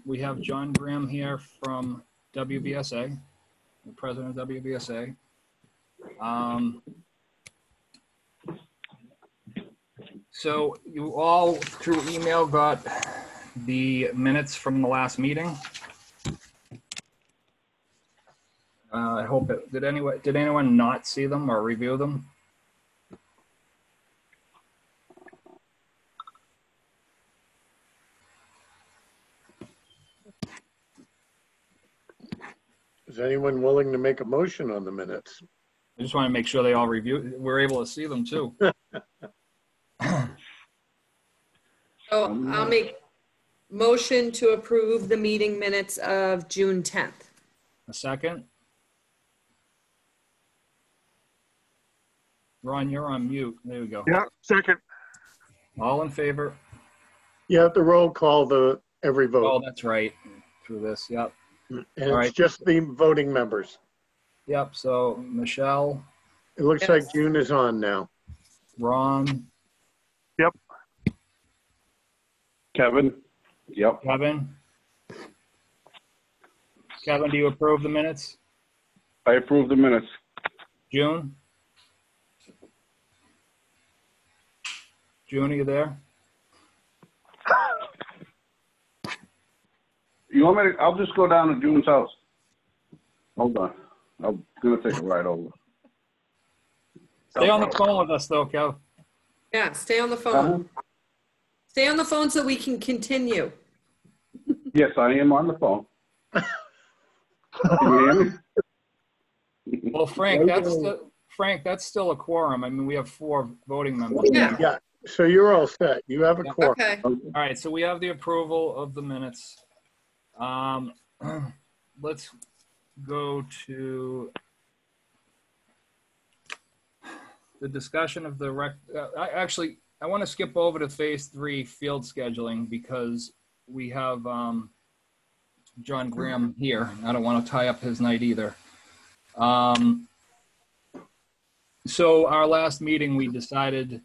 We have John Graham here from WBSA, the president of WBSA. So you all, through email, got the minutes from the last meeting. I hope it, did anyone not see them or review them? Is anyone willing to make a motion on the minutes? I just want to make sure they all review. We're able to see them too. So I'll make motion to approve the meeting minutes of June 10th. A second. Ron, you're on mute. There we go. Yeah, second. All in favor? You have to roll call every Oh, vote. that's right. Through this, yep. And all it's right. just the voting members. Yep, so Michelle, It looks Yes. like June is on now. Ron, Yep. Kevin? Yep. Kevin. Kevin, do you approve the minutes? I approve the minutes. June? June, are you there? You want me to, I'll just go down to June's house. Hold on. I'm gonna take a ride over. Stay on the phone with us though, Kev. Yeah, stay on the phone. Stay on the phone so we can continue. Yes, I am on the phone. Can you hear me? Well, Frank, that's still a quorum. I mean, we have 4 voting members. Yeah. Yeah, so you're all set. You have a quorum. Okay. All right, so we have the approval of the minutes. Let's go to the discussion of the I want to skip over to phase 3 field scheduling because we have John Graham here. I don't want to tie up his night either. So our last meeting, we decided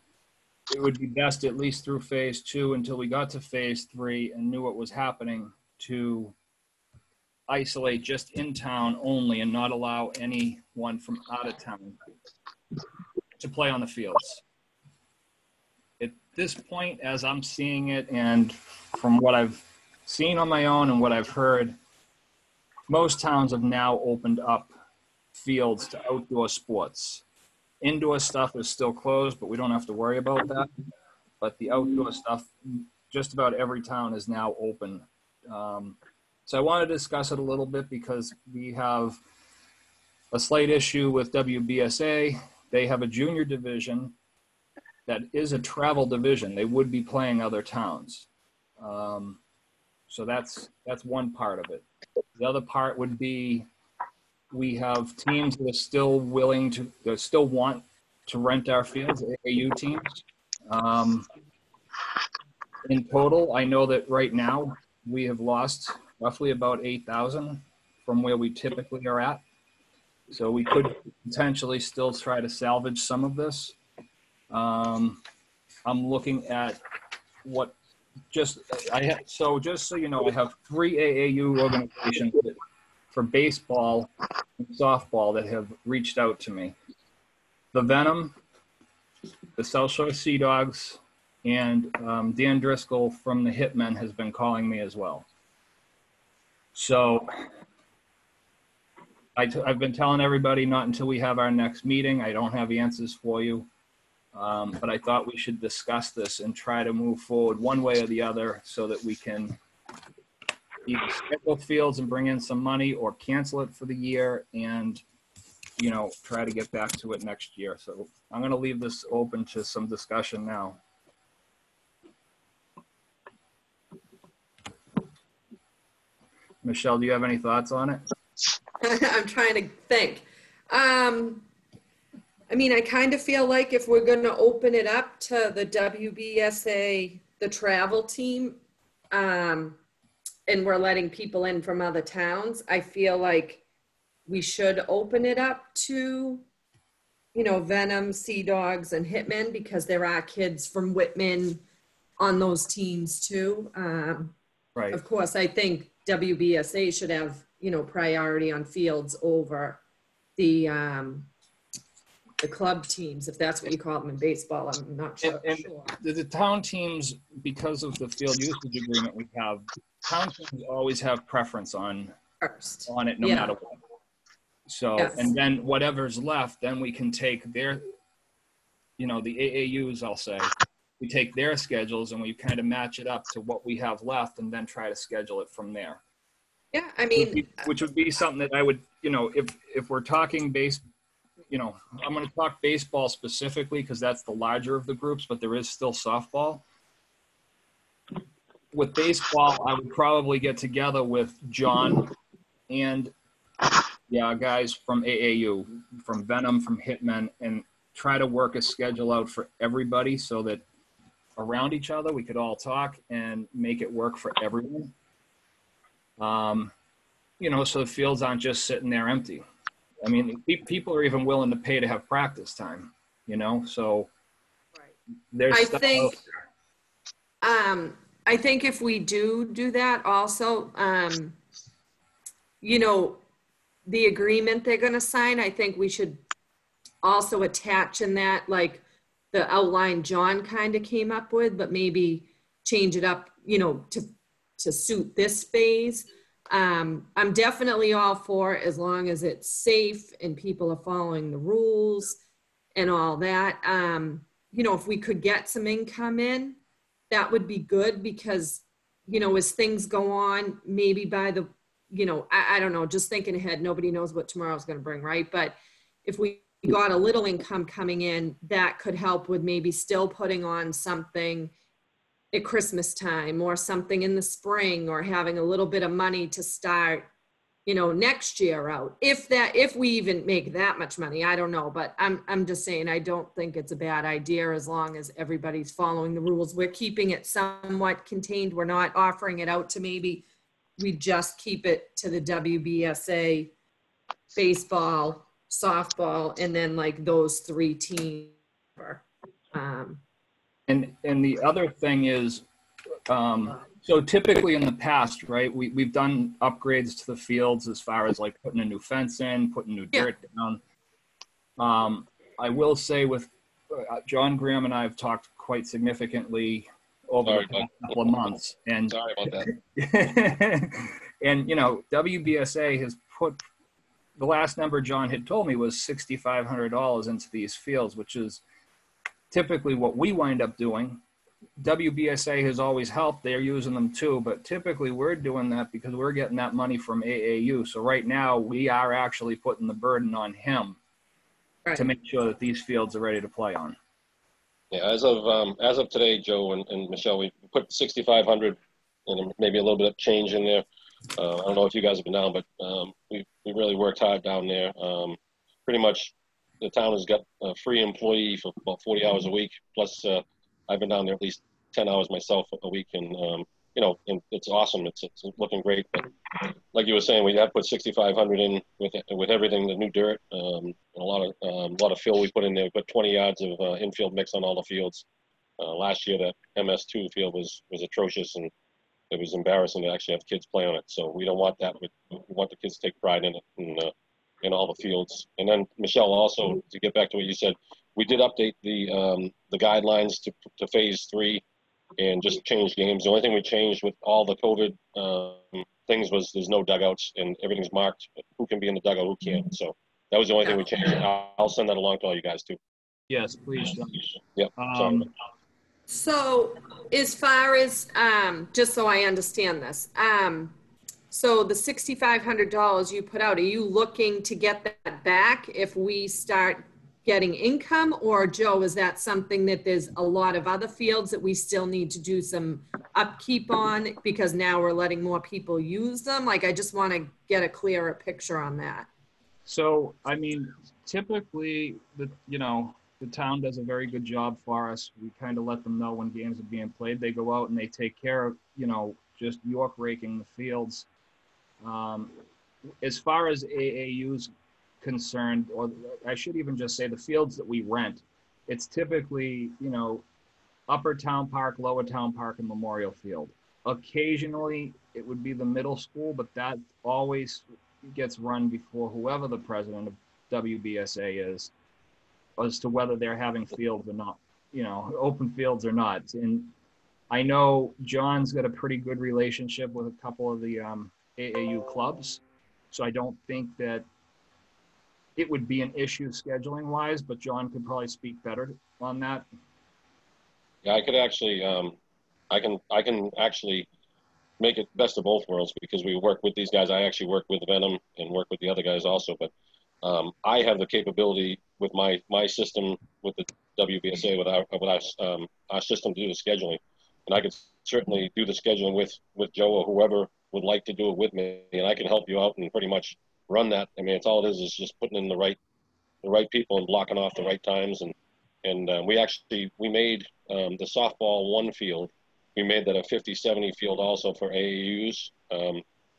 it would be best at least through phase 2 until we got to phase 3 and knew what was happening to isolate just in town only and not allow anyone from out of town to play on the fields. At this point, as I'm seeing it, and from what I've seen on my own and what I've heard, most towns have now opened up fields to outdoor sports. Indoor stuff is still closed, but we don't have to worry about that. But the outdoor stuff, just about every town is now open. So I want to discuss it a little bit because we have a slight issue with WBSA. They have a junior division that is a travel division. They would be playing other towns. So that's one part of it. The other part would be we have teams that are still willing to, that still want to rent our fields, AAU teams. In total, I know that right now we have lost roughly about 8,000 from where we typically are at. So we could potentially still try to salvage some of this. I'm looking at what just so you know, I have 3 AAU organizations for baseball and softball that have reached out to me. The Venom, the South Shore Sea Dogs, and Dan Driscoll from the Hitmen has been calling me as well. So I've been telling everybody not until we have our next meeting. I don't have answers for you. But I thought we should discuss this and try to move forward one way or the other so that we can either schedule fields and bring in some money or cancel it for the year and, you know, try to get back to it next year. So I'm going to leave this open to some discussion now. Michelle, do you have any thoughts on it? I'm trying to think. I mean, I kind of feel like if we're going to open it up to the WBSA, the travel team, and we're letting people in from other towns, I feel like we should open it up to, you know, Venom, Sea Dogs, and Hitmen, because there are kids from Whitman on those teams too. Right. of course, I think WBSA should have, you know, priority on fields over the club teams, if that's what you call them in baseball. I'm not sure. And the town teams, because of the field usage agreement we have, town teams always have preference on First. it no Yeah. matter what. So, Yes. and then whatever's left, then we can take their, you know, the AAUs, I'll say, we take their schedules and we kind of match it up to what we have left and then try to schedule it from there. Yeah, I mean, Which would be something that I would, you know, if we're talking you know, I'm going to talk baseball specifically because that's the larger of the groups, but there is still softball. With baseball, I would probably get together with John and guys from AAU, from Venom, from Hitman, and try to work a schedule out for everybody so that around each other we could all talk and make it work for everyone. You know, so the fields aren't just sitting there empty. I mean, people are even willing to pay to have practice time, you know, so there's I stuff think, else. I think if we do that also, you know, the agreement they're going to sign, I think we should also attach in that, like the outline John kind of came up with, but maybe change it up, you know, to suit this phase. I'm definitely all for it as long as it's safe and people are following the rules and all that. You know, if we could get some income in, that would be good because, you know, as things go on, maybe by the, you know, I don't know, just thinking ahead, nobody knows what tomorrow's going to bring, right? But if we got a little income coming in, that could help with maybe still putting on something at Christmas time or something in the spring, or having a little bit of money to start, you know, next year out. If we even make that much money, I don't know, but I'm just saying, I don't think it's a bad idea as long as everybody's following the rules. We're keeping it somewhat contained. We're not offering it out to maybe we just keep it to the WBSA, baseball, softball, and then like those three teams. And the other thing is, so typically in the past, right, we've done upgrades to the fields as far as like putting a new fence in, putting new dirt down. I will say with John Graham and I have talked quite significantly over the past couple of months. And Sorry about that. and, you know, WBSA has put, the last number John had told me was $6,500 into these fields, which is typically what we wind up doing. WBSA has always helped. They're using them too, but typically we're doing that because we're getting that money from AAU. So right now we are actually putting the burden on him to make sure that these fields are ready to play on. Yeah, as of today, Joe and Michelle, we put 6,500 and maybe a little bit of change in there. I don't know if you guys have been down, but we really worked hard down there. Pretty much the town has got a free employee for about 40 hours a week. Plus, I've been down there at least 10 hours myself a week, and you know, and it's awesome. It's looking great. But like you were saying, we have put 6,500 in with everything, the new dirt, a lot of fill we put in there. We put 20 yards of infield mix on all the fields. Last year, that MS2 field was atrocious, and it was embarrassing to actually have kids play on it. So we don't want that. We want the kids to take pride in it and in all the fields. And then Michelle, also to get back to what you said, we did update the guidelines to phase 3 and just change games. The only thing we changed with all the COVID things was there's no dugouts and everything's marked who can be in the dugout, who can't. So that was the only thing we changed. I'll send that along to all you guys too. Yes, please. John. Yep. So as far as, just so I understand this, so the $6,500 you put out, are you looking to get that back if we start getting income? Or Joe, is that something that there's a lot of other fields that we still need to do some upkeep on because now we're letting more people use them? Like, I just want to get a clearer picture on that. So, I mean, typically, the town does a very good job for us. We kind of let them know when games are being played. They go out and they take care of, you know, just York raking the fields. As far as AAU's concerned, or I should even just say the fields that we rent, it's typically, you know, Upper Town Park, Lower Town Park, and Memorial Field. occasionally it would be the middle school, but that always gets run before whoever the president of WBSA is, as to whether they're having fields or not, open fields or not. And I know John's got a pretty good relationship with a couple of the AAU clubs, so I don't think that it would be an issue scheduling wise, but John could probably speak better on that. Yeah, I could actually, I can actually make it best of both worlds, because we work with these guys. I actually work with Venom and work with the other guys also, but I have the capability with my system with the WBSA, with our system to do the scheduling, and I could certainly do the scheduling with Joe or whoever would like to do it with me, and I can help you out and pretty much run that. I mean, it's all it is just putting in the right people and blocking off the right times, and we made the softball one field. We made that a 50-70 field also for AAUs,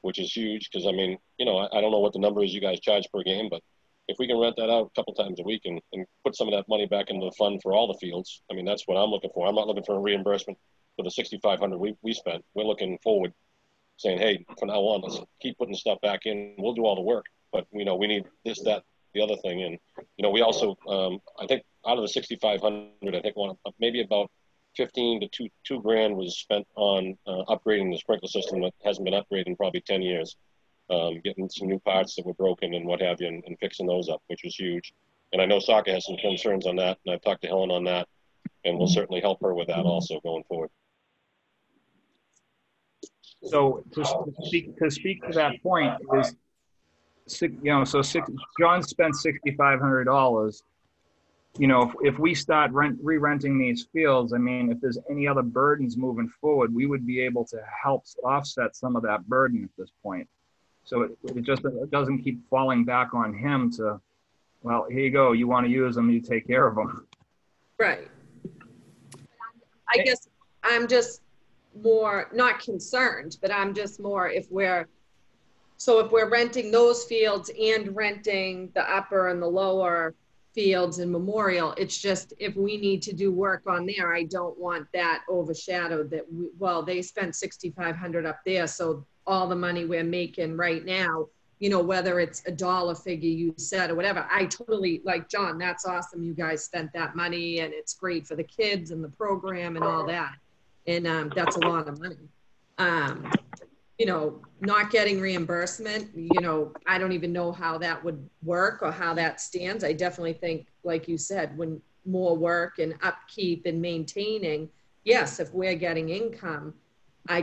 which is huge, because I mean, I don't know what the number is you guys charge per game, but if we can rent that out a couple times a week and put some of that money back into the fund for all the fields, I mean, that's what I'm looking for. I'm not looking for a reimbursement for the $6,500 we spent. We're looking forward, saying, hey, from now on, let's keep putting stuff back in. We'll do all the work, but we need this, that, the other thing. And we also, I think out of the 6,500, I think maybe about 15 to two grand was spent on upgrading the sprinkler system that hasn't been upgraded in probably 10 years. Getting some new parts that were broken and what have you, and fixing those up, which was huge. And I know soccer has some concerns on that, and I've talked to Helen on that, and we'll certainly help her with that also going forward. So to speak to that point is, John spent $6,500. If we start re-renting these fields, I mean, if there's any other burdens moving forward, we would be able to help offset some of that burden at this point. So it doesn't keep falling back on him to, well, here you go, you want to use them, you take care of them. Right. I guess I'm just more, not concerned, but I'm just more if we're renting those fields and renting the upper and the lower fields in Memorial, it's just, if we need to do work on there, I don't want that overshadowed that they spent $6,500 up there, so all the money we're making right now, whether it's a dollar figure you said or whatever, I totally, like, John, that's awesome. You guys spent that money and it's great for the kids and the program and all that. And that's a lot of money. Not getting reimbursement, I don't even know how that would work or how that stands. I definitely think, like you said, when more work and upkeep and maintaining, yes, if we're getting income, I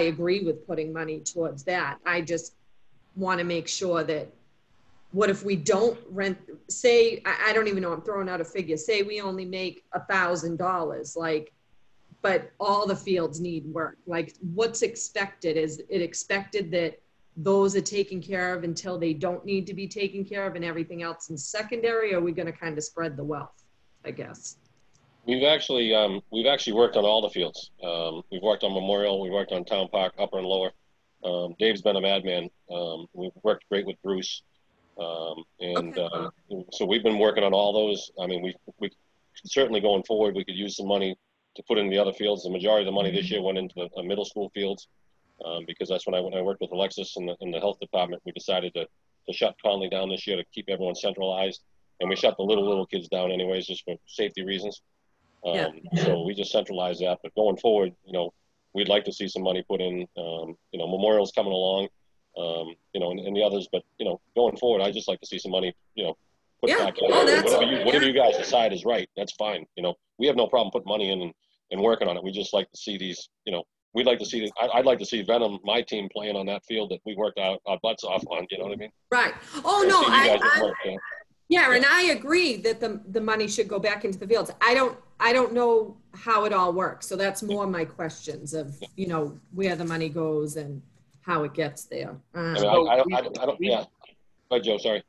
agree with putting money towards that. I just want to make sure that, what if we don't rent, say, I don't even know, I'm throwing out a figure, say we only make $1,000, but all the fields need work. Like, what's expected? Is it expected that those are taken care of until they don't need to be taken care of and everything else in secondary? Or are we going to kind of spread the wealth, I guess? We've actually worked on all the fields. We've worked on Memorial. We worked on Town Park, upper and lower. Dave's been a madman. We've worked great with Bruce. So we've been working on all those. I mean, we certainly, going forward, we could use some money to put in the other fields. The majority of the money this year went into the middle school fields, because that's when I worked with Alexis in the health department. We decided to shut Conley down this year to keep everyone centralized, and we shut the little kids down anyways, just for safety reasons. So we just centralized that. But going forward, we'd like to see some money put in. Memorial's coming along, and the others. But going forward, I just like to see some money, put back in. Whatever you guys decide is right. That's fine. We have no problem putting money in and working on it. We just like to see these. We'd like to see. I'd like to see Venom, my team, playing on that field that we worked our butts off on. You know what I mean? Right. Oh no, yeah, and I agree that the money should go back into the fields. I don't know how it all works. So that's more my questions of, where the money goes and how it gets there. I don't. Yeah. Go ahead, Joe. Sorry.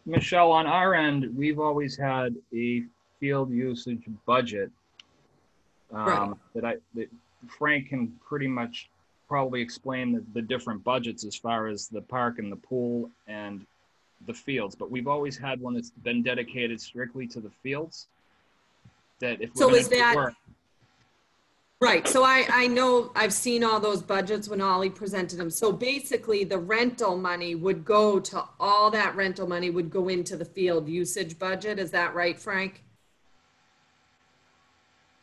Michelle, on our end, we've always had a field usage budget that Frank can pretty much probably explain the different budgets as far as the park and the pool and the fields, but we've always had one that's been dedicated strictly to the fields. That if we're going to do work, Right, so I know, I've seen all those budgets when Ollie presented them. So basically, the rental money would go to, all that rental money would go into the field usage budget. Is that right, Frank?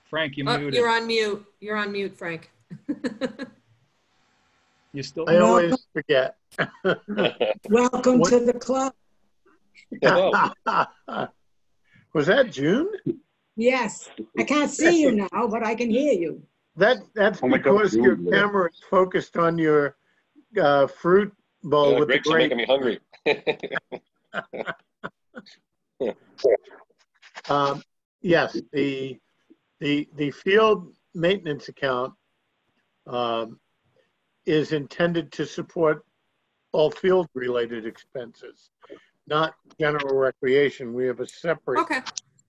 Frank, you're Oh, muted. you're on mute. You're on mute, Frank. You still? I always forget. Welcome What- to the club. Was that June? Yes, I can't see you now, but I can hear you. That's Oh my God, because your June. camera is focused on your fruit bowl with the Grapes are grape. making me hungry. Yes, the field maintenance account is intended to support all field-related expenses, not general recreation. We have a separate Okay,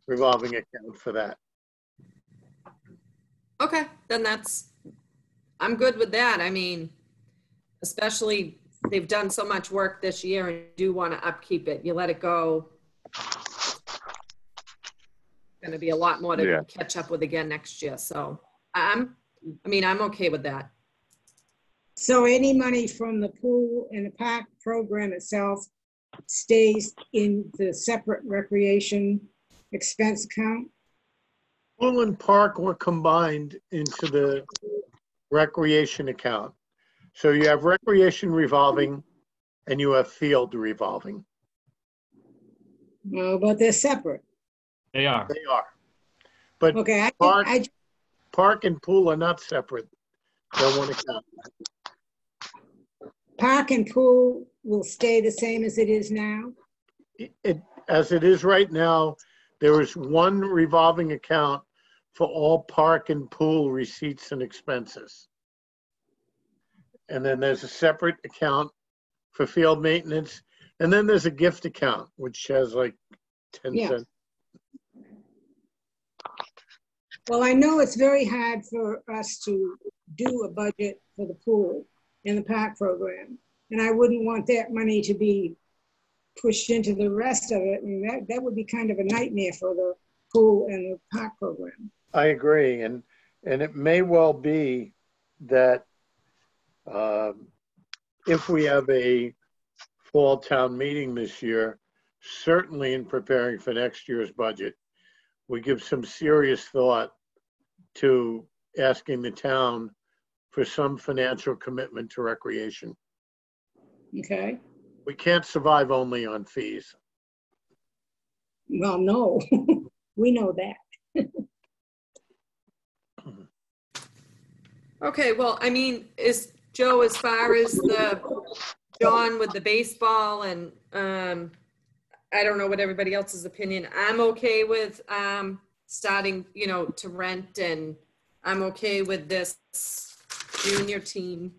revolving account for that. okay, then I'm good with that. I mean, especially they've done so much work this year and do want to upkeep it. You let it go. Going to be a lot more Yeah. to catch up with again next year. So I'm okay with that. So any money from the pool and the park program itself stays in the separate recreation expense account? Pool and park were combined into the recreation account. So you have recreation revolving and you have field revolving. No, but they're separate. They are. They are. But Okay, park and pool are not separate. They're one account. park and pool will stay the same as it is now? As it is right now, there is one revolving account for all park and pool receipts and expenses. And then there's a separate account for field maintenance. And then there's a gift account, which has like 10 Yeah. cents. Well, I know it's very hard for us to do a budget for the pool and the park program. And I wouldn't want that money to be pushed into the rest of it. I mean, that would be kind of a nightmare for the pool and the park program. I agree. And it may well be that if we have a fall town meeting this year, certainly in preparing for next year's budget, we give some serious thought to asking the town for some financial commitment to recreation. Okay? We can't survive only on fees. Well, no, we know that. Okay, well, I mean, is Joe, as far as the John with the baseball and I don't know what everybody else's opinion, I'm okay with starting, to rent, and I'm okay with this junior team,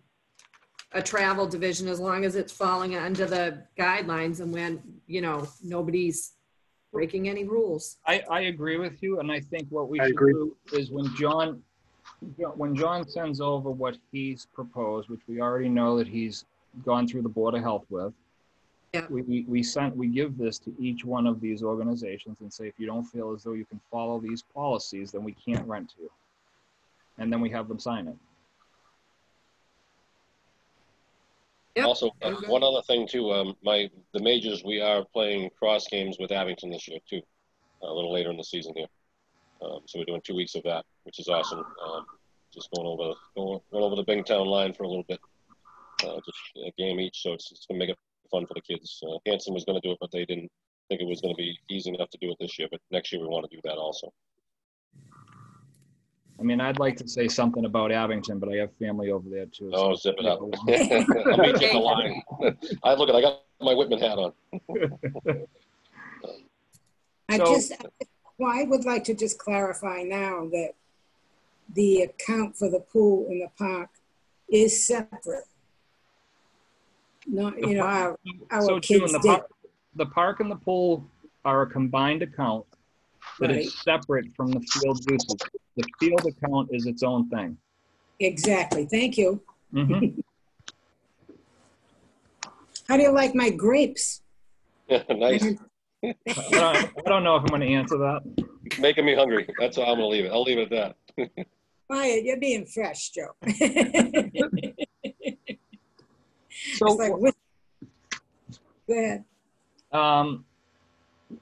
a travel division, as long as it's falling under the guidelines and when, nobody's breaking any rules. I agree with you, and I think what we I should agree. do is when John sends over what he's proposed, which we already know that he's gone through the Board of Health with, Yeah. we give this to each one of these organizations and say, if you don't feel as though you can follow these policies, then we can't rent to you. And then we have them sign it. Yep. Also, one other thing too, the majors, we are playing cross games with Abington this year too, a little later in the season here. So we're doing 2 weeks of that, which is awesome. Just going over the Bingtown line for a little bit, just a game each. So it's gonna make it fun for the kids. Hanson was gonna do it, but they didn't think it was gonna be easy enough to do it this year. But next year we want to do that also. I mean, I'd like to say something about Abington, but I have family over there too. Oh, so- zip it up. I'll meet you at the line. I got my Whitman hat on. I would like to just clarify now that the account for the pool and the park is separate. Not, our So kids June, did. the park and the pool are a combined account that Right. is separate from the field usage. The field account is its own thing. Exactly, thank you. Mhm. How do you like my grapes? Nice. I don't know if I'm going to answer that. Making me hungry. That's how I'm gonna leave it. I'll leave it at that. Quiet, you're being fresh, Joe. So, It's like, go ahead.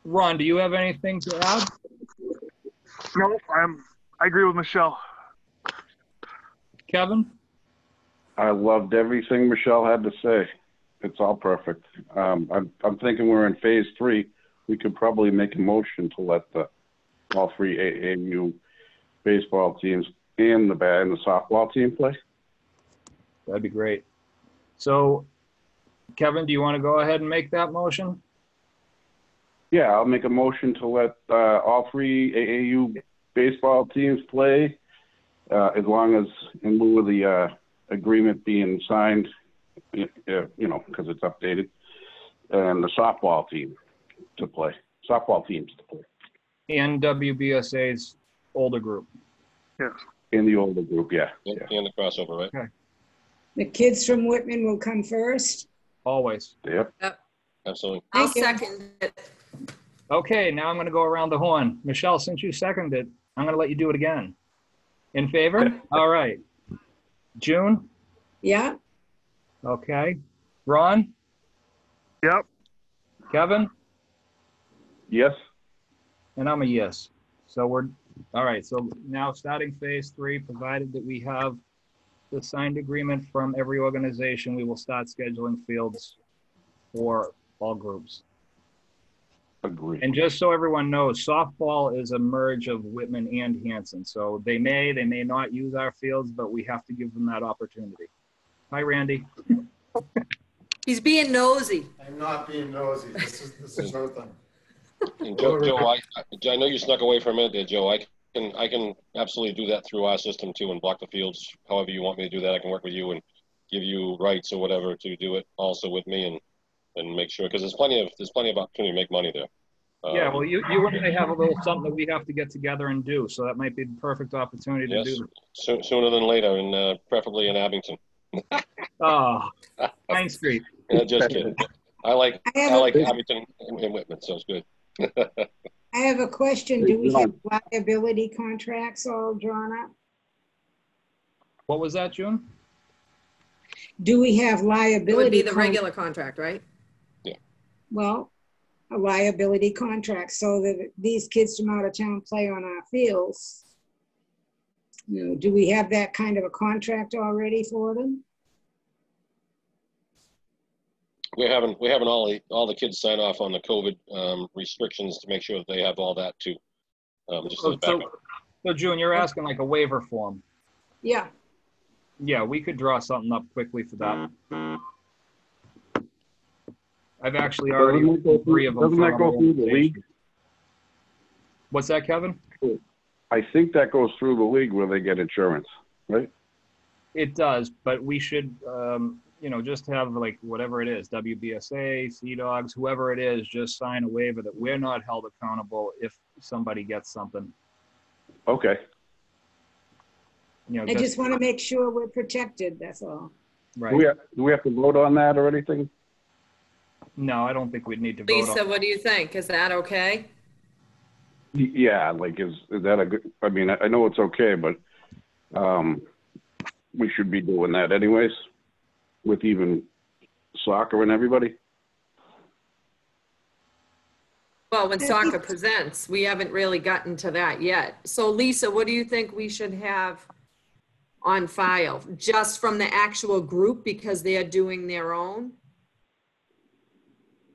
Ron, do you have anything to add? No, I agree with Michelle. Kevin? I loved everything Michelle had to say. It's all perfect. I'm thinking we're in phase 3. We could probably make a motion to let all 3 AAU baseball teams and the softball team play. That'd be great. So, Kevin, do you want to go ahead and make that motion? Yeah, I'll make a motion to let all 3 AAU baseball teams play, as long as in lieu of the agreement being signed, because it's updated, and the softball teams to play. And WBSA's older group. Yes. In the older group, yeah. And the crossover, right? Okay. The kids from Whitman will come first. Always. Yep. Absolutely. I'll Thank you. second it. Okay, now I'm going to go around the horn. Michelle, since you seconded, I'm going to let you do it again. In favor? All right. June? Yeah, Okay. Ron? Yep. Kevin? Yes. And I'm a yes. So all right. So now starting phase 3, provided that we have the signed agreement from every organization, we will start scheduling fields for all groups. Agree. And just so everyone knows, softball is a merge of Whitman and Hanson. So they may not use our fields, but we have to give them that opportunity. Hi, Randy. He's being nosy. I'm not being nosy. This is her thing. And Joe, I know you snuck away for a minute there, Joe. I can absolutely do that through our system too, and block the fields however you want me to do that. I can work with you and give you rights or whatever to do it also with me and make sure, because there's plenty of opportunity to make money there. Yeah, well, you and I have a little something that we have to get together and do, so that might be the perfect opportunity to do. Sooner than later, and preferably in Abington. Oh, Pine Street. Yeah, just kidding. I like Abington and Whitman, so it's good. I have a question. Do we have liability contracts all drawn up? What was that, June? Do we have It would liability? be the regular contract, right? Well, a liability contract so that these kids from out of town play on our fields. Do we have that kind of a contract already for them? We're having all the kids sign off on the COVID restrictions to make sure that they have all that too. Just as a backup. So June, you're asking like a waiver form. Yeah. Yeah, we could draw something up quickly for that. I've actually already Doesn't 3 of them. Doesn't that go through the league? What's that, Kevin? I think that goes through the league where they get insurance, right? It does, but we should, just have like whatever it is, WBSA, Sea Dogs, whoever it is, just sign a waiver that we're not held accountable if somebody gets something. Okay. I just want to make sure we're protected, that's all. Right. Do we have to vote on that or anything? No, I don't think we'd need to vote Lisa, on. what do you think? Is that okay? Yeah, like is that a good, I mean, I know it's okay, but we should be doing that anyways with even soccer and everybody. Well, when soccer presents, we haven't really gotten to that yet. So Lisa, what do you think we should have on file? Just from the actual group because they are doing their own?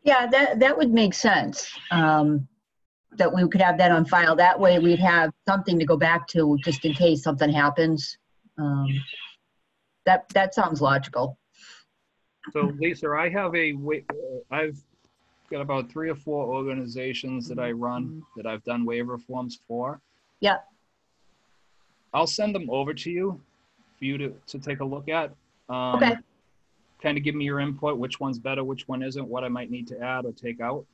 Yeah, that would make sense. That we could have that on file. That way we'd have something to go back to just in case something happens. That sounds logical. So Lisa, I've got about 3 or 4 organizations that I run that I've done waiver forms for. Yeah. I'll send them over to you for you to take a look at. Okay. Kind of give me your input, which one's better, which one isn't, what I might need to add or take out.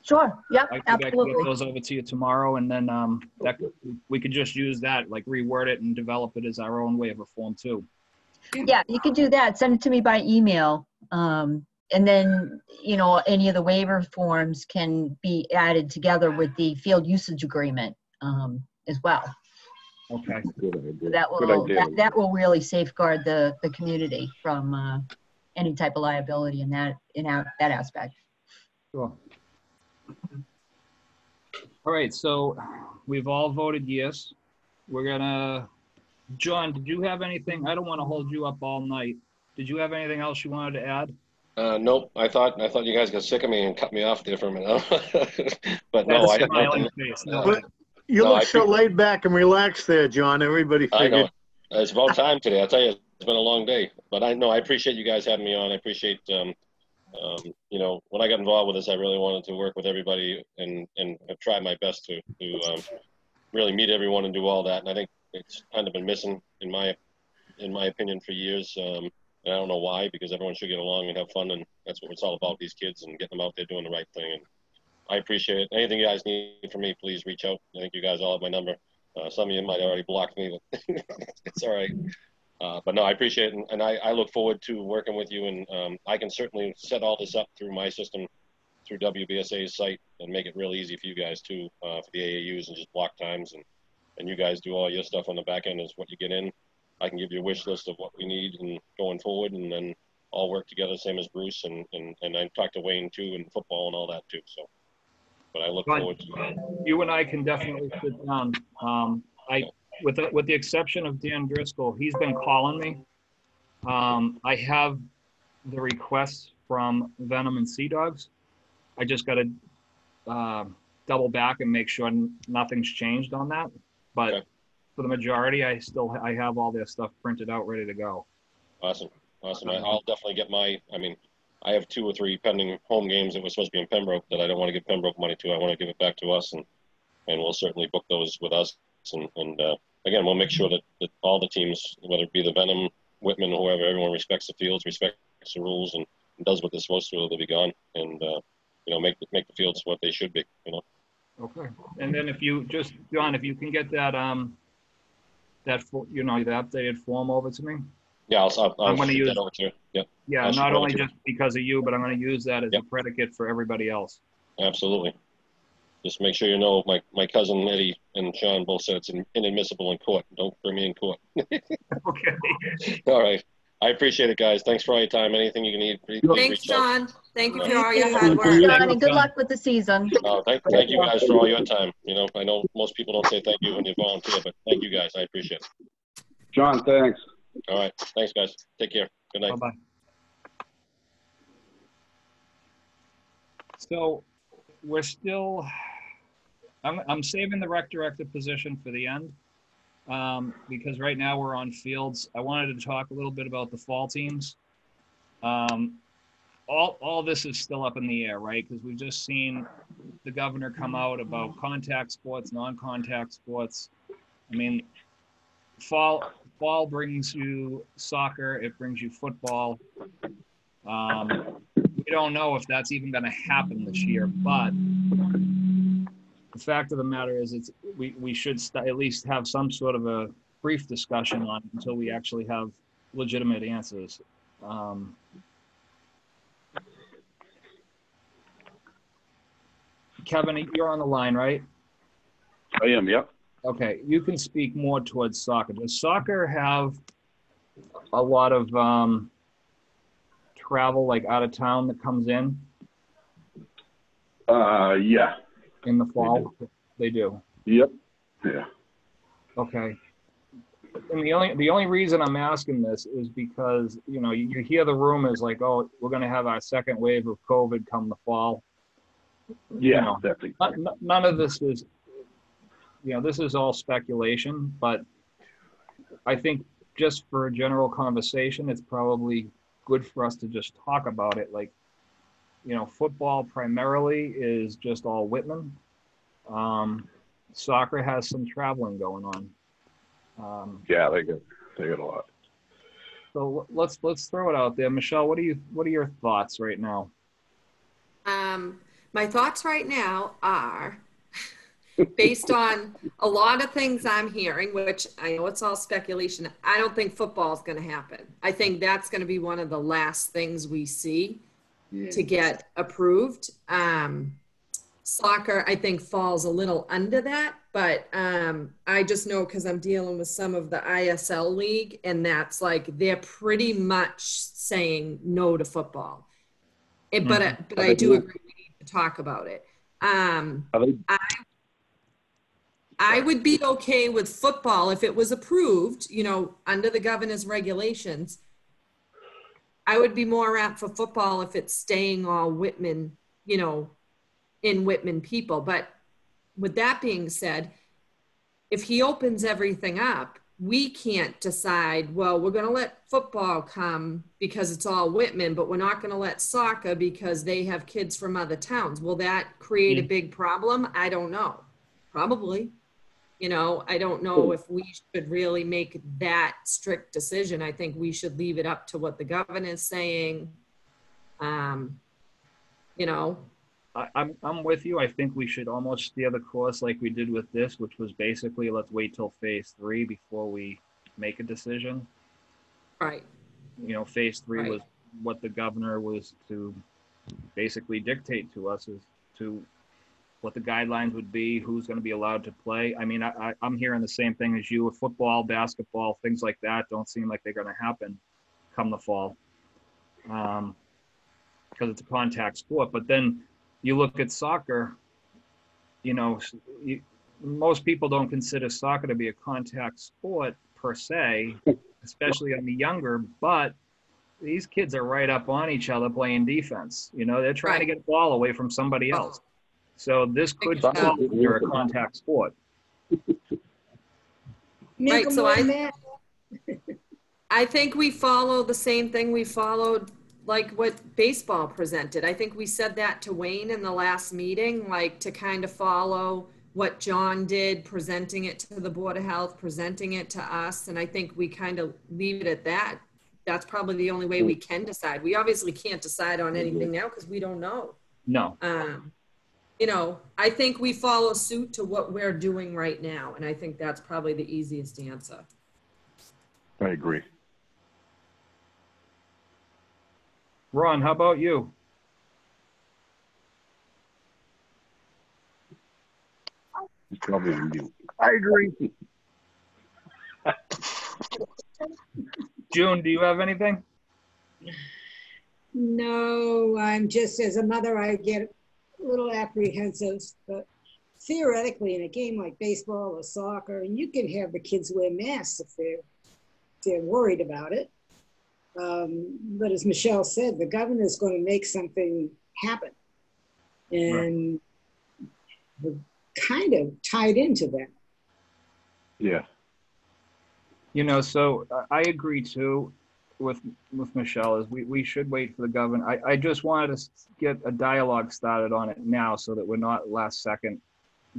Sure. Yep. I can Absolutely. get those over to you tomorrow, and then we could just use that, like reword it and develop it as our own waiver form too. Yeah, you could do that. Send it to me by email. And then, any of the waiver forms can be added together with the field usage agreement as well. Okay. Good idea. That Good will, idea. that will really safeguard the community from any type of liability in that aspect. Sure. All right, so we've all voted yes. We're gonna, John, did you have anything? I don't want to hold you up all night. Did you have anything else you wanted to add? Nope. I thought you guys got sick of me and cut me off there for a minute. But no, That's smiling face. No, But you No, look I so pre- laid back and relaxed there, John. Everybody I know. figured. It's about time today. I'll tell you, it's been a long day. But I know I appreciate you guys having me on. I appreciate, you know, when I got involved with this, I really wanted to work with everybody and have tried my best to really meet everyone and do all that. And I think it's kind of been missing in my opinion for years. And I don't know why, because everyone should get along and have fun, and that's what it's all about, these kids, and getting them out there doing the right thing. And I appreciate it. Anything you guys need from me, please reach out. I think you guys all have my number. Some of you might already block me, but it's all right. But no, I appreciate it, and I look forward to working with you, and I can certainly set all this up through my system, through WBSA's site, and make it real easy for you guys too, for the AAUs, and just block times, and you guys do all your stuff on the back end is what you get in. I can give you a wish list of what we need and going forward, and then all work together, same as Bruce, and I talked to Wayne too, and football and all that too. So, but I look forward to it. you and I can definitely sit down. With the exception of Dan Driscoll, he's been calling me. I have the requests from Venom and Sea Dogs. I just got to double back and make sure nothing's changed on that. But Okay. for the majority, I have all their stuff printed out, ready to go. Awesome. I'll definitely get I have 2 or 3 pending home games that were supposed to be in Pembroke that I don't want to give Pembroke money to. I want to give it back to us, and we'll certainly book those with us. And again, we'll make sure that all the teams, whether it be the Venom, Whitman, whoever, everyone respects the fields, respects the rules, and does what they're supposed to, or they'll be gone. And you know, make the fields what they should be. You know. Okay. And then if you just, John, if you can get that the updated form over to me. Yeah, I'll I'm gonna shoot use that over to you. Yep. Yeah, I'll shoot not it over only to you. just because of you, but I'm going to use that as Yep. a predicate for everybody else. Absolutely. Just make sure you know my cousin Eddie and Sean both said it's inadmissible in court. Don't bring me in court. Okay. All right. I appreciate it, guys. Thanks for all your time. Anything you need, please Thanks, reach out. John. Thank you for Yeah. all your hard Thank work. you. John, and good luck with the season. Thank you guys for all your time. You know, I know most people don't say thank you when you volunteer, but thank you guys. I appreciate it. John, thanks. All right. Thanks, guys. Take care. Good night. Bye-bye. So we're still, I'm saving the rec director position for the end because right now we're on fields. I wanted to talk a little bit about the fall teams. All this is still up in the air, right? Because we've just seen the governor come out about contact sports, non-contact sports. I mean, fall brings you soccer, it brings you football. We don't know if that's even going to happen this year, but the fact of the matter is we should at least have some sort of a brief discussion on it until we actually have legitimate answers. Kevin, you're on the line, right? I am, yep. Okay, you can speak more towards soccer. Does soccer have a lot of travel, like out of town, that comes in Yeah. in the fall? They do. Yep. Yeah. Okay. And the only reason I'm asking this is because, you know, you hear the rumors like, oh, we're going to have our second wave of COVID come the fall. Yeah, You know, that's exactly. none of this is, you know, this is all speculation, but I think just for a general conversation, it's probably good for us to just talk about it. Like, you know, football primarily is just all Whitman. Soccer has some traveling going on. Yeah, they get a lot. So let's throw it out there. Michelle, what are your thoughts right now? My thoughts right now are based on a lot of things I'm hearing, which I know it's all speculation. I don't think football is going to happen. I think that's going to be one of the last things we see to get approved. Soccer, I think, falls a little under that, but I just know because I'm dealing with some of the ISL league, and that's like they're pretty much saying no to football. But I do agree we need to talk about it. I would be okay with football if it was approved, you know, under the governor's regulations. I would be more apt for football if it's staying all Whitman, you know, in Whitman people. But with that being said, if he opens everything up, we can't decide, well, we're going to let football come because it's all Whitman, but we're not going to let soccer because they have kids from other towns. Will that create a big problem? I don't know. Probably. You know, I don't know if we should really make that strict decision. I think we should leave it up to what the governor's saying. You know, I'm with you. I think we should almost steer the course like we did with this, which was basically let's wait till phase 3 before we make a decision. right. You know, phase 3 Right. was what the governor was to basically dictate to us as to what the guidelines would be, who's going to be allowed to play. I mean, I'm hearing the same thing as you. Football, basketball, things like that don't seem like they're going to happen come the fall because it's a contact sport. But then you look at soccer, you know, most people don't consider soccer to be a contact sport per se, especially on the younger, but these kids are right up on each other playing defense. You know, they're trying to get the ball away from somebody else. So this could fall under a contact sport. Make them so all mad. I think we follow the same thing we followed, like what baseball presented. I think we said that to Wayne in the last meeting, like to kind of follow what John did, presenting it to the Board of Health, presenting it to us. And I think we kind of leave it at that. That's probably the only way we can decide. We obviously can't decide on anything now because we don't know. No. You know, I think we follow suit to what we're doing right now. And I think that's probably the easiest answer. I agree. Ron, how about you? He's probably on mute. I agree. June, do you have anything? No, I'm just, as a mother, I get a little apprehensive, but theoretically in a game like baseball or soccer, you can have the kids wear masks if they're worried about it. But as Michelle said, the governor's going to make something happen. And we're kind of tied into that. Yeah. You know, so I agree too with Michelle, is we should wait for the governor. I just wanted to get a dialogue started on it now so that we're not last second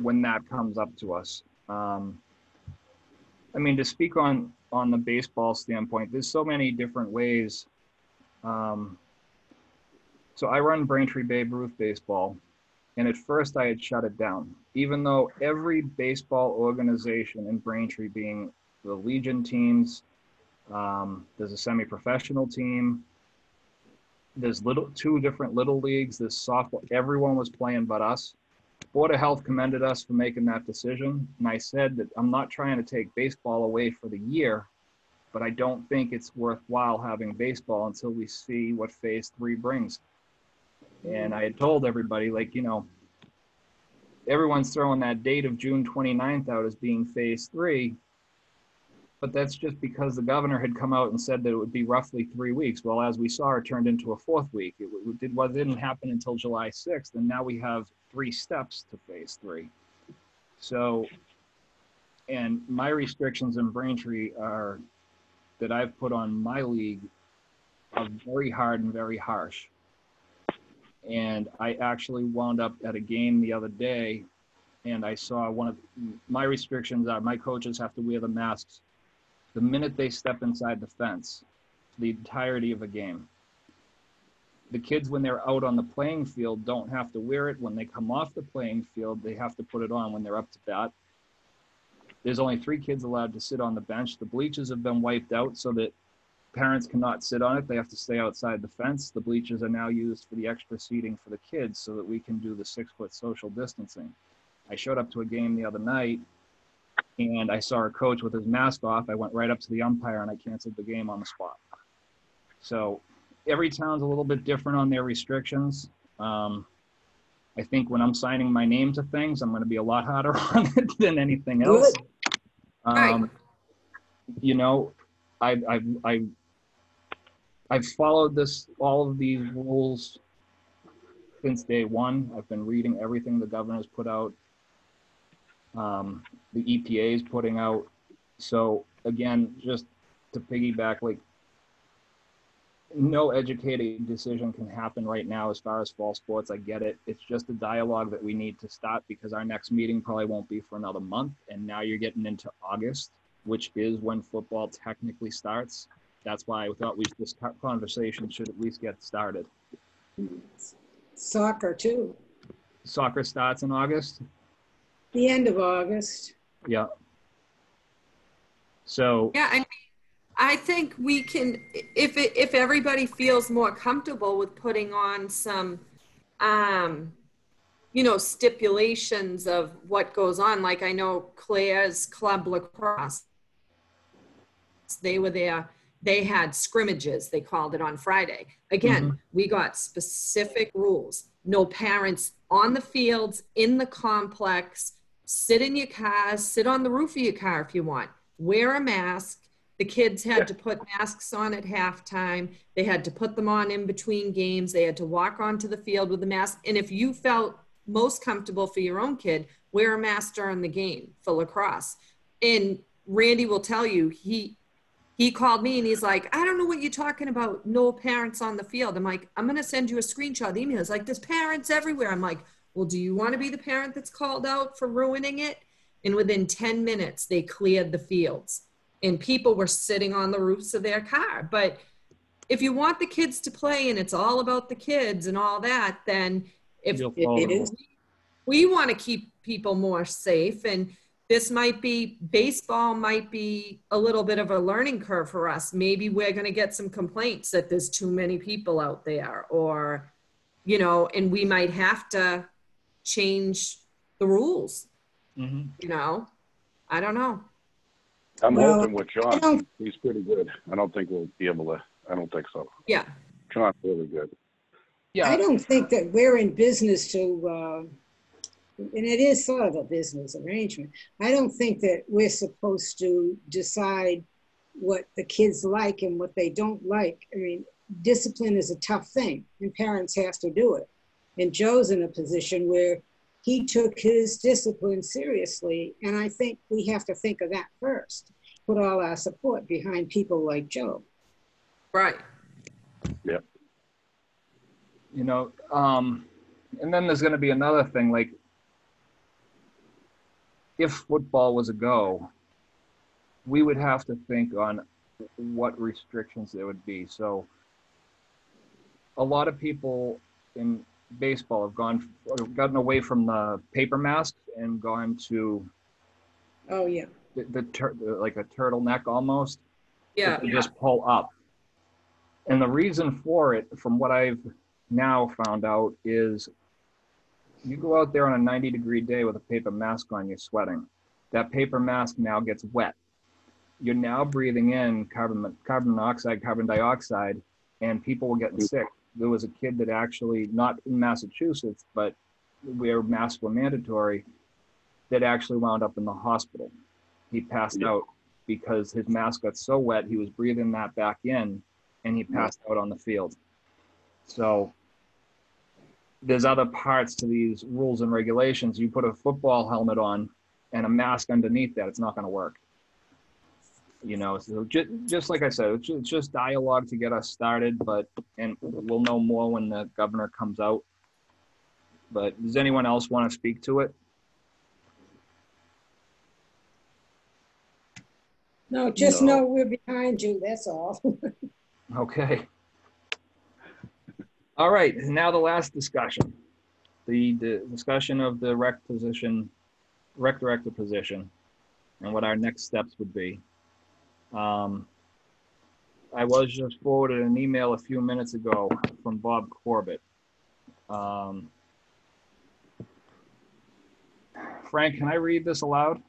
when that comes up to us. I mean, to speak on the baseball standpoint, there's so many different ways. So I run Braintree Babe Ruth baseball, and at first I had shut it down, even though every baseball organization in Braintree, being the Legion teams, there's a semi-professional team, there's two different little leagues, there's softball, everyone was playing but us. Board of Health commended us for making that decision. And I said that I'm not trying to take baseball away for the year, but I don't think it's worthwhile having baseball until we see what phase 3 brings. And I had told everybody, like, you know, everyone's throwing that date of June 29th out as being phase 3, but that's just because the governor had come out and said that it would be roughly 3 weeks. Well, as we saw, it turned into a 4th week. It didn't happen until July 6th, and now we have 3 steps to phase 3. So, and my restrictions in Braintree are that I've put on my league are very hard and very harsh. And I actually wound up at a game the other day, and I saw one of my restrictions are my coaches have to wear the masks the minute they step inside the fence for the entirety of a game. The kids, when they're out on the playing field, don't have to wear it. When they come off the playing field, they have to put it on when they're up to bat. There's only 3 kids allowed to sit on the bench. The bleachers have been wiped out so that Parents cannot sit on it. They have to stay outside the fence. The bleachers are now used for the extra seating for the kids so that we can do the 6-foot social distancing. I showed up to a game the other night and I saw a coach with his mask off. I went right up to the umpire and I canceled the game on the spot. So every town's a little bit different on their restrictions. I think when I'm signing my name to things, I'm going to be a lot harder on it than anything else. Right. You know, I've followed all of these rules since day one. I've been reading everything the governor's put out, the EPA is putting out. So again, just to piggyback, like, no educated decision can happen right now as far as fall sports. I get it. It's just a dialogue that we need to start, because our next meeting probably won't be for another month. And now you're getting into August, which is when football technically starts. That's why I thought this conversation should at least get started. Soccer too. Soccer starts in August? The end of August. Yeah. So. Yeah, I think we can, if everybody feels more comfortable with putting on some, stipulations of what goes on. Like I know Claire's Club Lacrosse, they were there. They had scrimmages, they called it, on Friday. Again, we got specific rules. No parents on the fields, in the complex, sit in your cars, sit on the roof of your car if you want, wear a mask. The kids had to put masks on at halftime. They had to put them on in between games. They had to walk onto the field with a mask. And if you felt most comfortable for your own kid, wear a mask during the game for lacrosse. And Randy will tell you, he called me and he's like, I don't know what you're talking about. No parents on the field. I'm like, I'm going to send you a screenshot of the email. It's like, there's parents everywhere. I'm like, well, do you want to be the parent that's called out for ruining it? And within 10 minutes, they cleared the fields and people were sitting on the roofs of their car. But if you want the kids to play and it's all about the kids and all that, then if it is, we want to keep people more safe. And baseball might be a little bit of a learning curve for us. Maybe we're going to get some complaints that there's too many people out there, or, and we might have to change the rules. I don't know. I'm hoping with John, he's pretty good. I don't think we'll be able to, I don't think so. Yeah. John's really good. Yeah. I don't think that we're in business to, and it is sort of a business arrangement. I don't think that we're supposed to decide what the kids like and what they don't like. I mean, discipline is a tough thing and parents have to do it. And Joe's in a position where he took his discipline seriously. And I think we have to think of that first, put all our support behind people like Joe. Right. Yeah. And then there's going to be another thing, like, if football was a go, we would have to think on what restrictions there would be. So a lot of people in baseball have gotten away from the paper masks and gone to like a turtleneck almost. Yeah. That you just pull up. And the reason for it, from what I've now found out, is you go out there on a 90-degree day with a paper mask on, you're sweating. That paper mask now gets wet. You're now breathing in carbon monoxide, carbon dioxide, and people were getting sick. There was a kid that actually, not in Massachusetts, but where masks were mandatory, that actually wound up in the hospital. He passed out because his mask got so wet, he was breathing that back in, and he passed out on the field. So there's other parts to these rules and regulations. You put a football helmet on and a mask underneath that, it's not going to work. So just like I said, it's just dialogue to get us started, and we'll know more when the governor comes out. But does anyone else want to speak to it? No, just know we're behind you, that's all. Okay. All right, now the last discussion. The discussion of the rec director position and what our next steps would be. I was just forwarded an email a few minutes ago from Bob Corbett. Frank, can I read this aloud?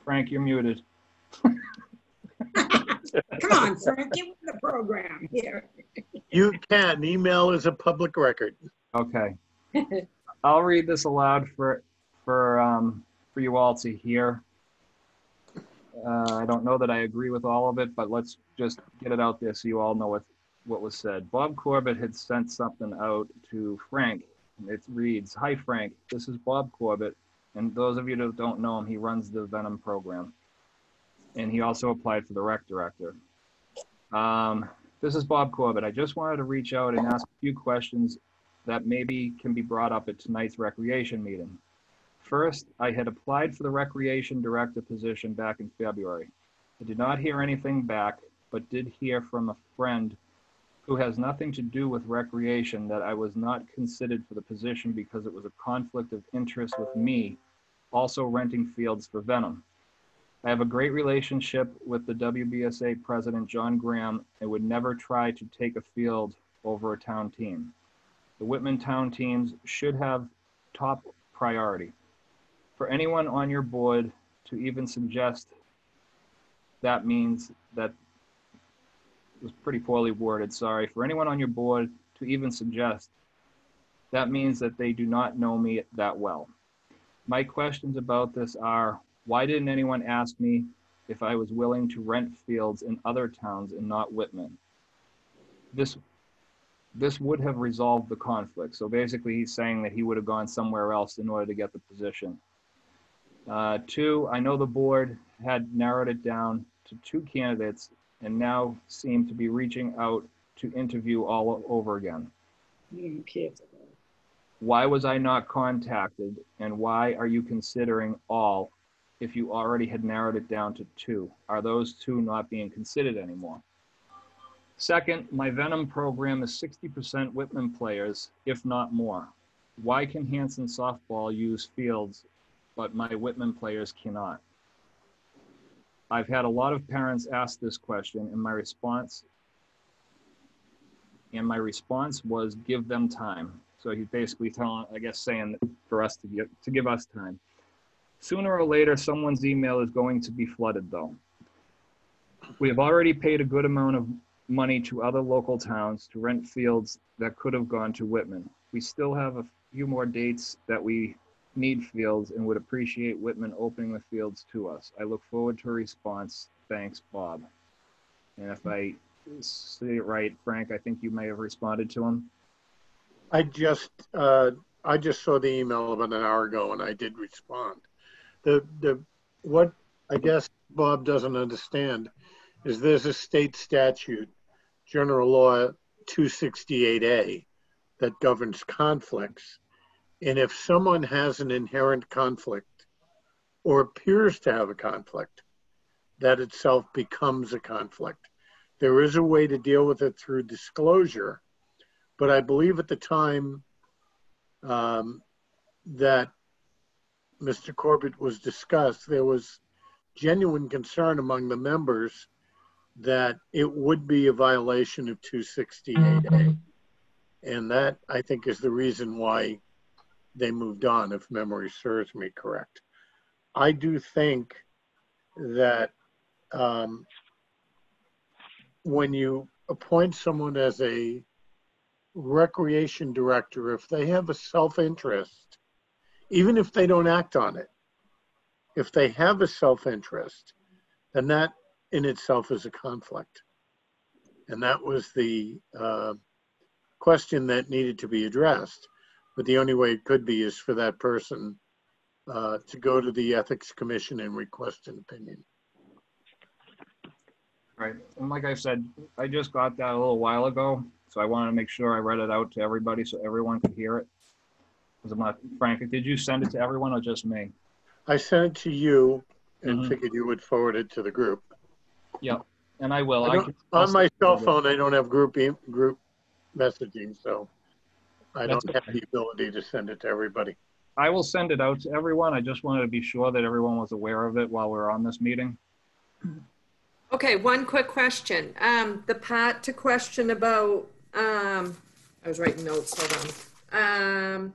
Frank, you're muted. Come on, Frank, get with the program here. You can. Email is a public record. Okay. I'll read this aloud for you all to hear. I don't know that I agree with all of it, but let's just get it out there so you all know what was said. Bob Corbett had sent something out to Frank. It reads, "Hi Frank, this is Bob Corbett, and those of you that don't know him, he runs the Venom program, and he also applied for the rec director. This is Bob Corbett. I just wanted to reach out and ask a few questions that maybe can be brought up at tonight's recreation meeting. First, I had applied for the recreation director position back in February. I did not hear anything back, but did hear from a friend who has nothing to do with recreation that I was not considered for the position because it was a conflict of interest with me also renting fields for Venom. I have a great relationship with the WBSA president, John Graham, and would never try to take a field over a town team. The Whitman town teams should have top priority. For anyone on your board to even suggest that means that, it was pretty poorly worded, sorry. For anyone on your board to even suggest that means that they do not know me that well. My questions about this are, why didn't anyone ask me if I was willing to rent fields in other towns and not Whitman? This would have resolved the conflict. So basically he's saying that he would have gone somewhere else in order to get the position. 2, I know the board had narrowed it down to 2 candidates and now seem to be reaching out to interview all over again. Why was I not contacted, and why are you considering all if you already had narrowed it down to 2? Are those 2 not being considered anymore? Second, my Venom program is 60% Whitman players, if not more. Why can Hanson softball use fields, but my Whitman players cannot? I've had a lot of parents ask this question, and my response was give them time. So he's basically telling, I guess, saying for us to give us time. Sooner or later, someone's email is going to be flooded, though. We have already paid a good amount of money to other local towns to rent fields that could have gone to Whitman. We still have a few more dates that we need fields and would appreciate Whitman opening the fields to us. I look forward to a response. Thanks, Bob." And if I say it right, Frank, I think you may have responded to him. I just saw the email about an hour ago and I did respond. What I guess Bob doesn't understand is there's a state statute, General Law 268A, that governs conflicts. And if someone has an inherent conflict or appears to have a conflict, that itself becomes a conflict. There is a way to deal with it through disclosure, but I believe at the time that Mr. Corbett was discussed, there was genuine concern among the members that it would be a violation of 268A. And that, I think, is the reason why they moved on, if memory serves me correct. I do think that when you appoint someone as a recreation director, if they have a self-interest, even if they don't act on it, if they have a self-interest, then that in itself is a conflict. And that was the question that needed to be addressed. But the only way it could be is for that person to go to the Ethics Commission and request an opinion. Right. And like I said, I just got that a little while ago, so I wanted to make sure I read it out to everybody so everyone could hear it. Because I'm not, Frank, did you send it to everyone or just me? I sent it to you and figured you would forward it to the group. Yep, and I will. On my cell phone, I don't have group messaging, so I don't have the ability to send it to everybody. I will send it out to everyone. I just wanted to be sure that everyone was aware of it while we were on this meeting. Okay, one quick question. The part to question about, I was writing notes, hold on.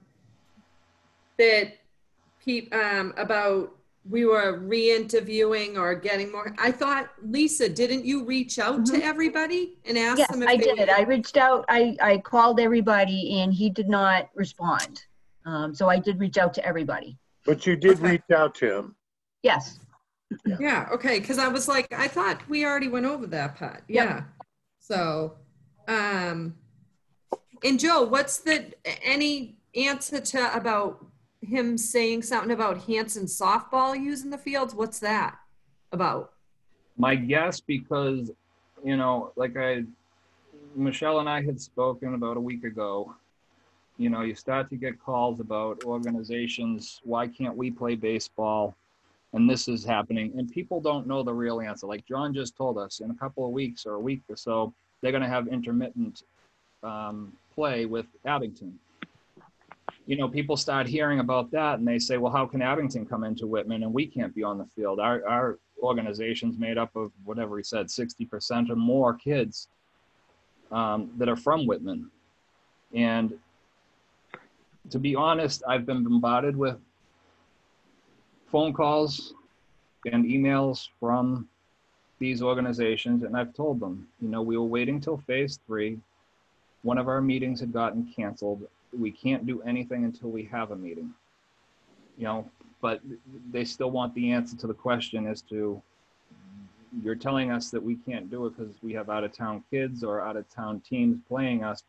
That about we were re-interviewing or getting more. I thought, Lisa, didn't you reach out to everybody and ask Yes, them if I they did. would? I reached out, I called everybody and he did not respond. So I did reach out to everybody. But you did Okay. reach out to him. Yes. Yeah, okay, because I was like, I thought we already went over that part. Yeah. So, and Joe, what's any answer to about him saying something about Hanson softball using the fields? What's that about? My guess, because, you know, Michelle and I had spoken about a week ago, you know, you start to get calls about organizations, why can't we play baseball? And this is happening, and people don't know the real answer. Like John just told us, in a couple of weeks or a week or so, they're going to have intermittent play with Abington. You know, people start hearing about that and they say, well, how can Abington come into Whitman and we can't be on the field? Our organization's made up of, whatever he said, 60% or more kids that are from Whitman. And to be honest, I've been bombarded with phone calls and emails from these organizations, and I've told them, you know, we were waiting till phase 3. One of our meetings had gotten canceled. We can't do anything until we have a meeting, you know, but they still want the answer to the question as to, you're telling us that we can't do it because we have out-of-town kids or out-of-town teams playing us,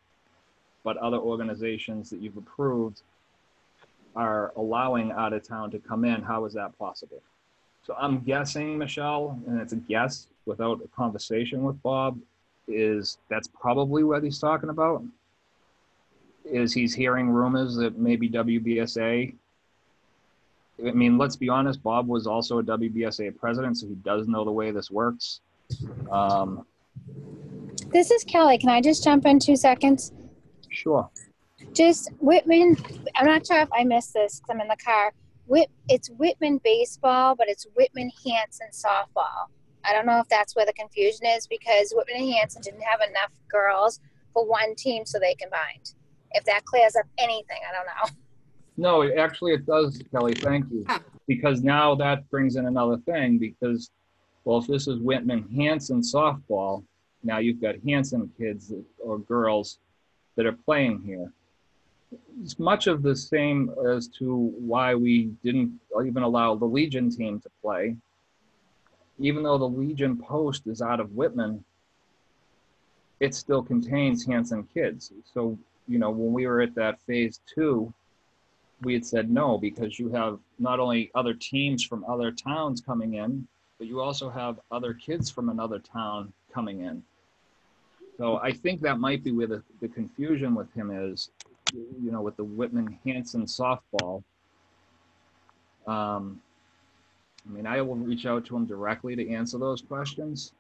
but other organizations that you've approved are allowing out-of-town to come in. How is that possible? So I'm guessing, Michelle, and it's a guess without a conversation with Bob, is that's probably what he's talking about. Is he's hearing rumors that maybe WBSA, I mean, let's be honest, Bob was also a WBSA president, so he does know the way this works. This is Kelly. Can I just jump in 2 seconds? Sure. Just Whitman, I'm not sure if I missed this because I'm in the car. It's Whitman baseball, but it's Whitman Hanson softball. I don't know if that's where the confusion is because Whitman and Hanson didn't have enough girls for one team, so they combined. If that clears up anything, I don't know. No, actually it does, Kelly. Thank you. Because now that brings in another thing because, well, if this is Whitman Hanson softball, now you've got Hanson kids or girls that are playing here. It's much of the same as to why we didn't even allow the Legion team to play. Even though the Legion post is out of Whitman, it still contains Hanson kids. So, you know, when we were at that phase 2, we had said no, because you have not only other teams from other towns coming in, but you also have other kids from another town coming in. So I think that might be where the confusion with him is, you know, with the Whitman Hanson softball. I mean, I will reach out to him directly to answer those questions,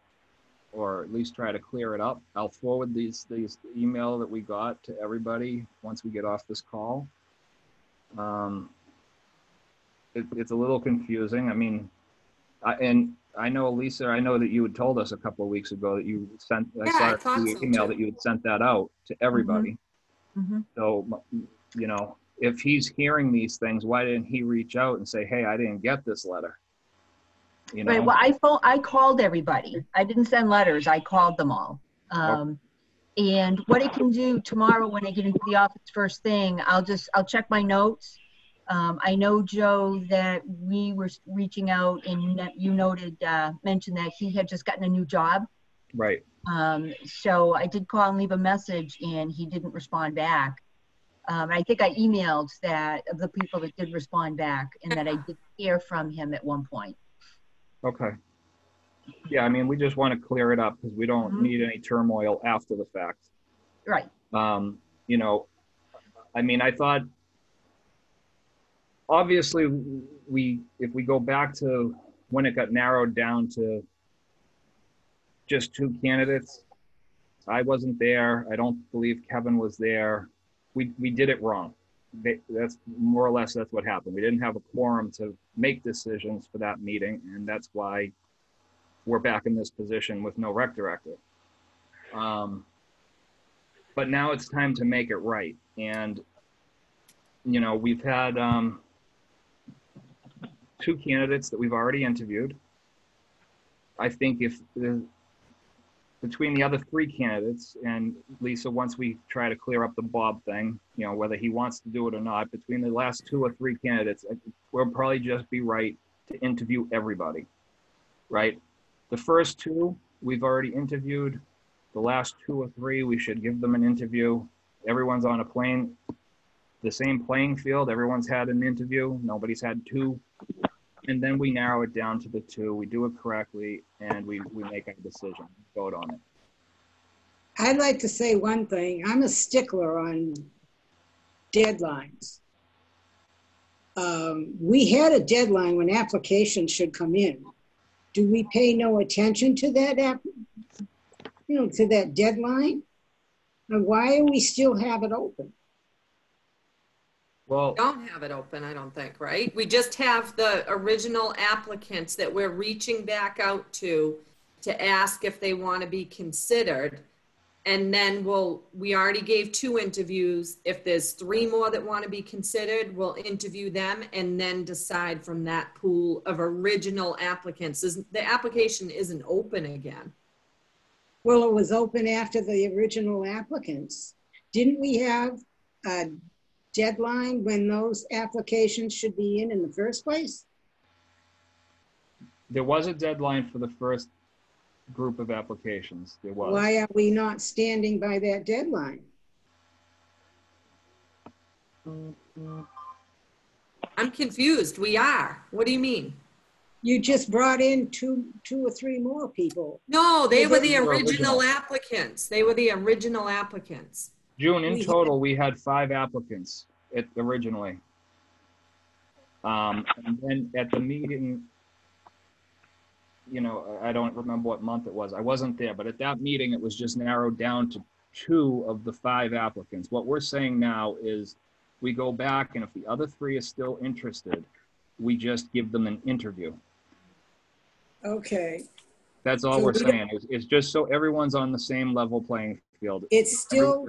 or at least try to clear it up. I'll forward these email that we got to everybody once we get off this call. It's a little confusing. I mean, I know, Lisa, I know that you had told us a couple of weeks ago that you sent, Yeah, I thought the so, email too. that you had sent that out to everybody. Mhm. So, you know, if he's hearing these things, why didn't he reach out and say, hey, I didn't get this letter? You know? Right, well, I called everybody. I didn't send letters, I called them all. And what I can do tomorrow when I get into the office first thing, I'll check my notes. I know, Joe, that we were reaching out and you mentioned that he had just gotten a new job. Right. So I did call and leave a message and he didn't respond back. I think I emailed that of the people that did respond back and that I did hear from him at one point. Okay. Yeah, I mean, we just want to clear it up because we don't need any turmoil after the fact. Right. You know, I mean, I thought, obviously, if we go back to when it got narrowed down to just 2 candidates, I wasn't there. I don't believe Kevin was there. We did it wrong. That's more or less, that's what happened. We didn't have a quorum to make decisions for that meeting, and that's why we're back in this position with no rec director. But now it's time to make it right. And, you know, we've had 2 candidates that we've already interviewed. I think between the other 3 candidates, and Lisa, once we try to clear up the Bob thing, you know, whether he wants to do it or not, between the last 2 or 3 candidates, we'll probably just be right to interview everybody, right? The first 2, we've already interviewed. The last 2 or 3, we should give them an interview. Everyone's on the same playing field. Everyone's had an interview. Nobody's had 2. And then we narrow it down to the 2. We do it correctly, and we make a decision, vote on it. I'd like to say one thing. I'm a stickler on deadlines. We had a deadline when applications should come in. Do we pay no attention to that, to that deadline? And why do we still have it open? Well, Don't have it open, I don't think, right? We just have the original applicants that we're reaching back out to ask if they want to be considered. And then we already gave 2 interviews. If there's 3 more that want to be considered, we'll interview them and then decide from that pool of original applicants. The application isn't open again. Well, it was open after the original applicants. Didn't we have a deadline when those applications should be in the first place? there was a deadline for the first group of applications. There was. Why are we not standing by that deadline? I'm confused. We are. What do you mean? You just brought in two or three more people. No, they were the Original. original applicants. They were the original applicants. June, in total, we had 5 applicants originally. And then at the meeting, you know, I don't remember what month it was. I wasn't there, but at that meeting, it was just narrowed down to 2 of the 5 applicants. What we're saying now is we go back, and if the other 3 are still interested, we just give them an interview. Okay. That's all So we're saying. It's just so everyone's on the same level playing field. It's still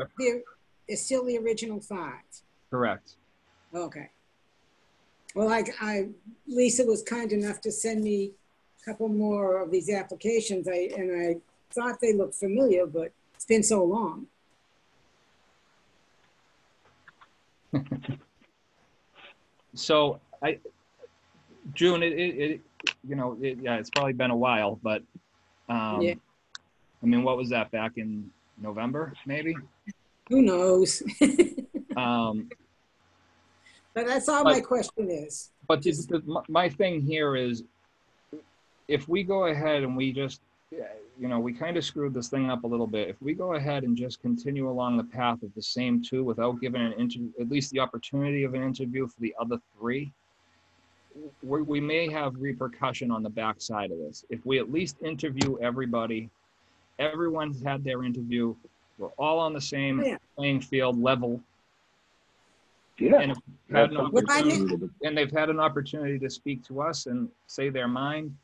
the original 5. Correct. Okay. Well, Lisa was kind enough to send me a couple more of these applications. And I thought they looked familiar, but it's been so long. So June, yeah, it's probably been a while, but Yeah. I mean, what was that, back in November, maybe? Who knows? But that's all my question is. But my thing here is, if we go ahead and we just, you know, we kind of screwed this thing up a little bit. If we go ahead and just continue along the path of the same 2 without giving an interview, at least the opportunity of an interview for the other 3, we may have repercussion on the backside of this. If we at least interview everybody, everyone's had their interview, we're all on the same playing field level. Yeah. And, and they've had an opportunity to speak to us and say their mind.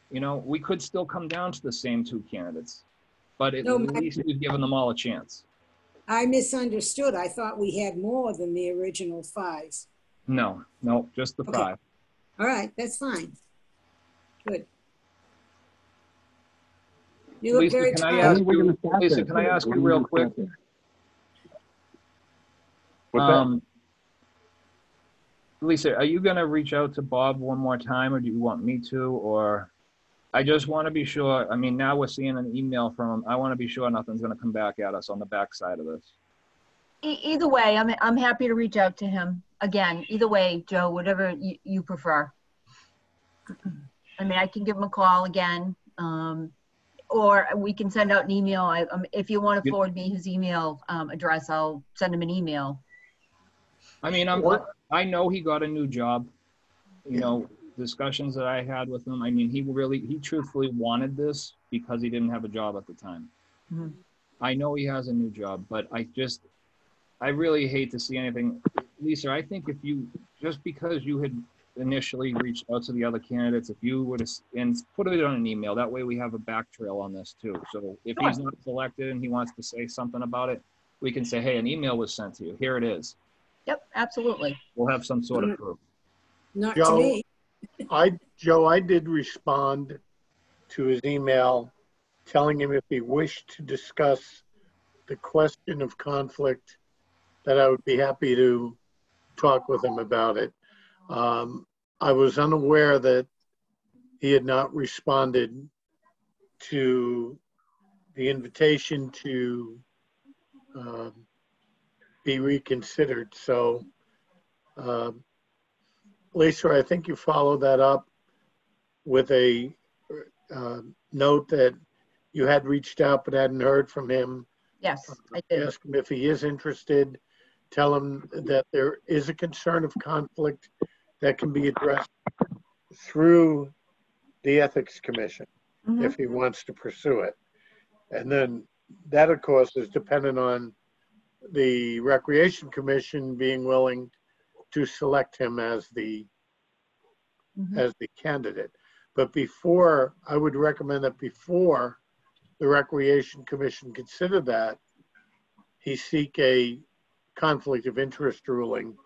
You know, we could still come down to the same 2 candidates, but at least we've given them all a chance. I misunderstood. I thought we had more than the original 5. No, just the 5. All right, that's fine. Good. You look very tired. Lisa, can I ask you real quick? What's that? Lisa, are you going to reach out to Bob one more time, or do you want me to? Or I just want to be sure. I mean, now we're seeing an email from him. I want to be sure nothing's going to come back at us on the backside of this. Either way, I'm happy to reach out to him. Again, either way, Joe, whatever you prefer. I mean, I can give him a call again, or we can send out an email. If you want to forward me his email address, I'll send him an email. I mean, I know he got a new job. You know, discussions that I had with him, I mean, he truthfully wanted this because he didn't have a job at the time. Mm-hmm. I know he has a new job, but I really hate to see anything. Lisa, I think if you, just because you had initially reached out to the other candidates, if you would have, and put it on an email, that way we have a back trail on this too. So if he's not selected and he wants to say something about it, we can say, hey, an email was sent to you. Here it is. Yep, absolutely. We'll have some sort of proof. Not to Joe, me. I did respond to his email telling him if he wished to discuss the question of conflict, that I would be happy to talk with him about it. I was unaware that he had not responded to the invitation to be reconsidered. So, Lisa, I think you followed that up with a note that you had reached out but hadn't heard from him. Yes, I did. Ask him if he is interested. Tell him that there is a concern of conflict that can be addressed through the Ethics Commission if he wants to pursue it. And then that, of course, is dependent on the Recreation Commission being willing to select him as the candidate. But before, I would recommend that before the Recreation Commission consider that, he seek a conflict of interest ruling,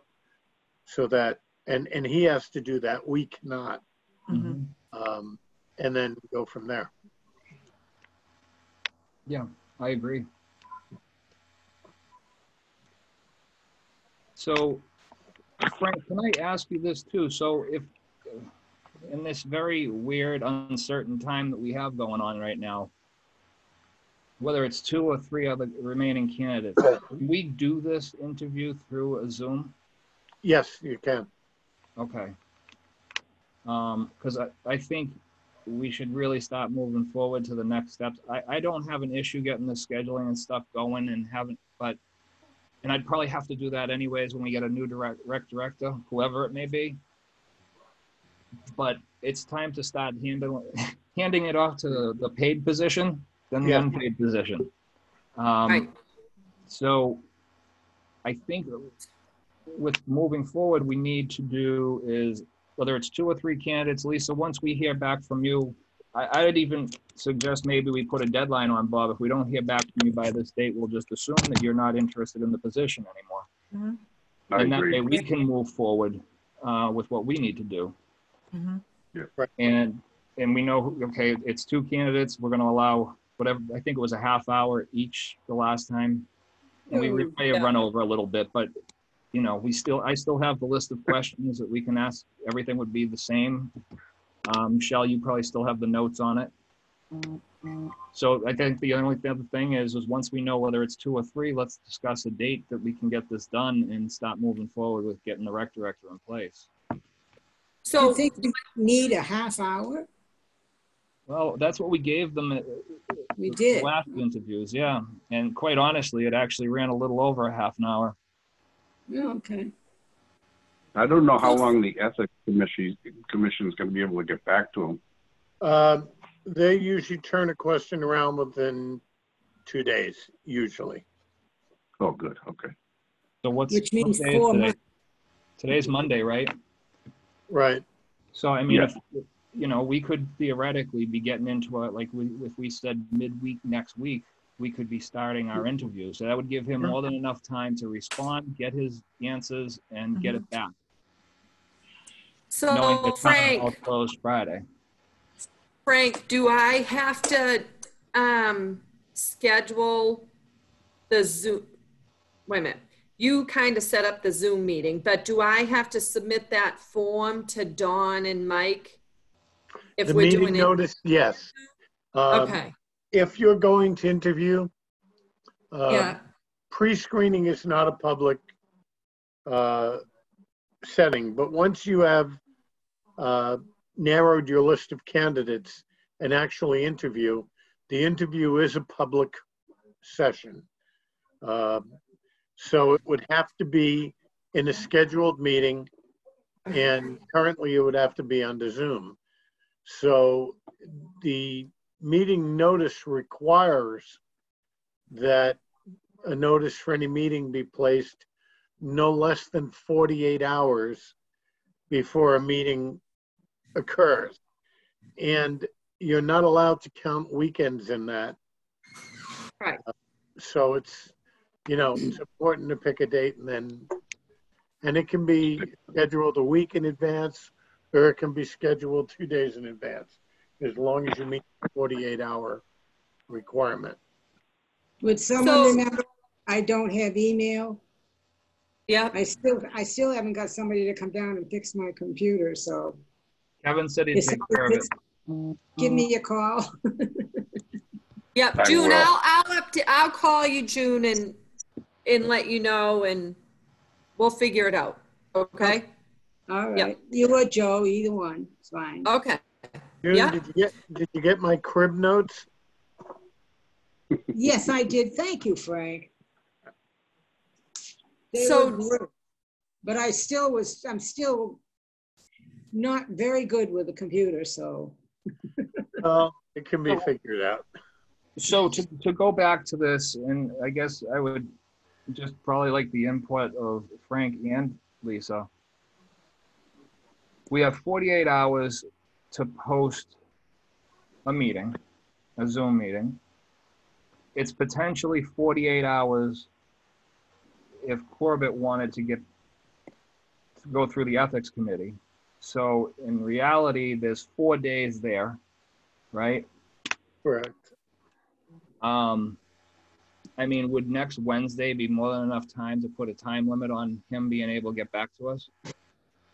so that, and he has to do that, we cannot. And then go from there. Yeah, I agree. So, Frank, can I ask you this too? So if, in this very weird, uncertain time that we have going on right now, whether it's 2 or 3 other remaining candidates, can we do this interview through a Zoom? Yes, you can. Okay. Because I think we should really start moving forward to the next steps. I don't have an issue getting the scheduling and stuff going and and I'd probably have to do that anyways when we get a new rec director, whoever it may be. But it's time to start handing it off to the paid position than the unpaid position. Right. So I think with moving forward, we need to do is, whether it's 2 or 3 candidates, Lisa, once we hear back from you, I would even suggest maybe we put a deadline on, Bob. If we don't hear back from you by this date, we'll just assume that you're not interested in the position anymore. And that way we can move forward with what we need to do. And we know, okay, it's 2 candidates. We're going to allow whatever, I think it was a half hour each the last time. And we may have run over a little bit, but you know, I still have the list of questions that we can ask. Everything would be the same. Michelle, you probably still have the notes on it. So I think the only other thing is once we know whether it's 2 or 3, let's discuss a date that we can get this done and start moving forward with getting the rec director in place. So you think we need a half hour? Well, that's what we gave them at We did. the last interviews, yeah. And quite honestly, it actually ran a little over a half an hour. Oh, okay. I don't know how long the Ethics Commission is going to be able to get back to them. They usually turn a question around within 2 days, usually. Oh, good. Okay. So Which means what day is 4 today? months. Today's Monday, right? Right. So I mean, Yeah. if, you know, we could theoretically be getting into it, like if we said midweek next week, we could be starting our interview. So that would give him more than enough time to respond, get his answers, and get it back. Knowing So that town hall closed Friday. Frank, do I have to schedule the Zoom? Wait a minute. You kind of set up the Zoom meeting, but do I have to submit that form to Dawn and Mike? If The we're meeting doing notice, yes. Okay. If you're going to interview, Yeah. pre-screening is not a public setting, but once you have narrowed your list of candidates and actually interview, the interview is a public session. So it would have to be in a scheduled meeting, and currently it would have to be under Zoom. So the meeting notice requires that a notice for any meeting be placed no less than 48 hours before a meeting occurs. And you're not allowed to count weekends in that. Right. So it's, it's important to pick a date and it can be scheduled a week in advance, or it can be scheduled 2 days in advance, as long as you meet the 48-hour requirement. Would someone remember I don't have email? Yeah. I still haven't got somebody to come down and fix my computer, so. Kevin said he'd take care of it. Give me a call. Yep, I June, will. I'll call you, June, and let you know, and we'll figure it out, okay? All right. Yep. You or Joe, either one, it's fine. Okay. June, Yeah. did you get my crib notes? Yes, I did. Thank you, Frank. They So- were great. But I'm still not very good with the computer, so. It can be figured out. So to go back to this, and I guess I would just probably like the input of Frank and Lisa. We have 48 hours to post a meeting, a Zoom meeting. It's potentially 48 hours if Corbett wanted to go through the ethics committee. So in reality, there's 4 days there, right? Correct. I mean, would next Wednesday be more than enough time to put a time limit on him being able to get back to us?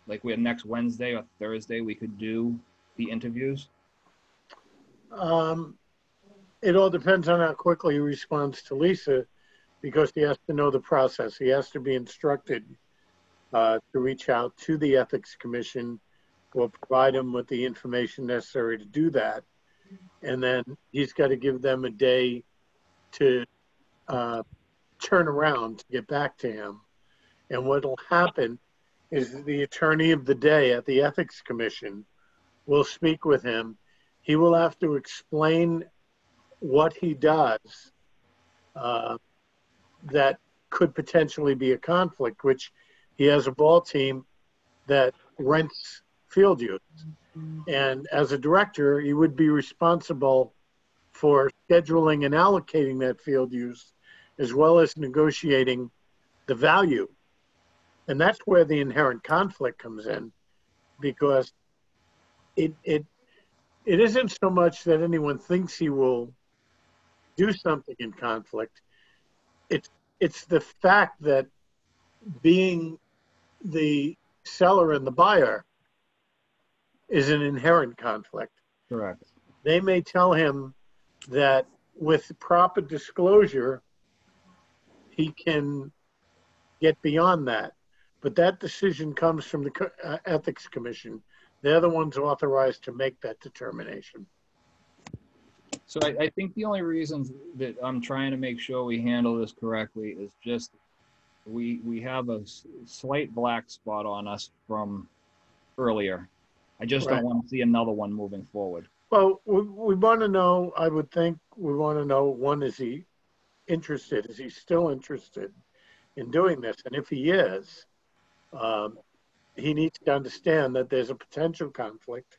Like we had next Wednesday or Thursday, we could do the interviews? It all depends on how quickly he responds to Lisa, because he has to know the process. He has to be instructed to reach out to the Ethics Commission. We'll provide him with the information necessary to do that. And then he's got to give them a day to turn around to get back to him. And what will happen is the attorney of the day at the Ethics Commission will speak with him. He will have to explain what he does that could potentially be a conflict, which he has a ball team that rents field use. And as a director, he would be responsible for scheduling and allocating that field use, as well as negotiating the value. And that's where the inherent conflict comes in, because it isn't so much that anyone thinks he will do something in conflict. It's the fact that being the seller and the buyer is an inherent conflict. Correct. They may tell him that with proper disclosure, he can get beyond that. But that decision comes from the Ethics Commission. They're the ones authorized to make that determination. So I think the only reason that I'm trying to make sure we handle this correctly is just we have a slight black spot on us from earlier. I just Right. don't want to see another one moving forward. Well, we want to know, I would think we want to know, one, is he interested? Is he still interested in doing this? And if he is, he needs to understand that there's a potential conflict.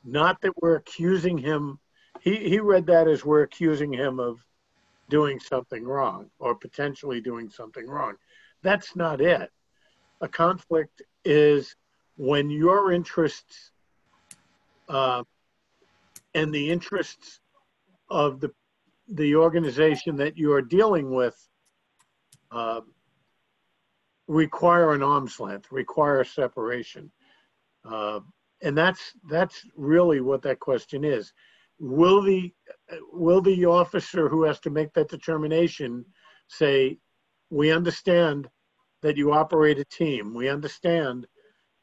Not that we're accusing him. He read that as we're accusing him of doing something wrong or potentially doing something wrong. That's not it. A conflict is when your interests and the interests of the organization that you are dealing with require an arm's length, require separation. And that's really what that question is. Will the officer who has to make that determination say, we understand that you operate a team. We understand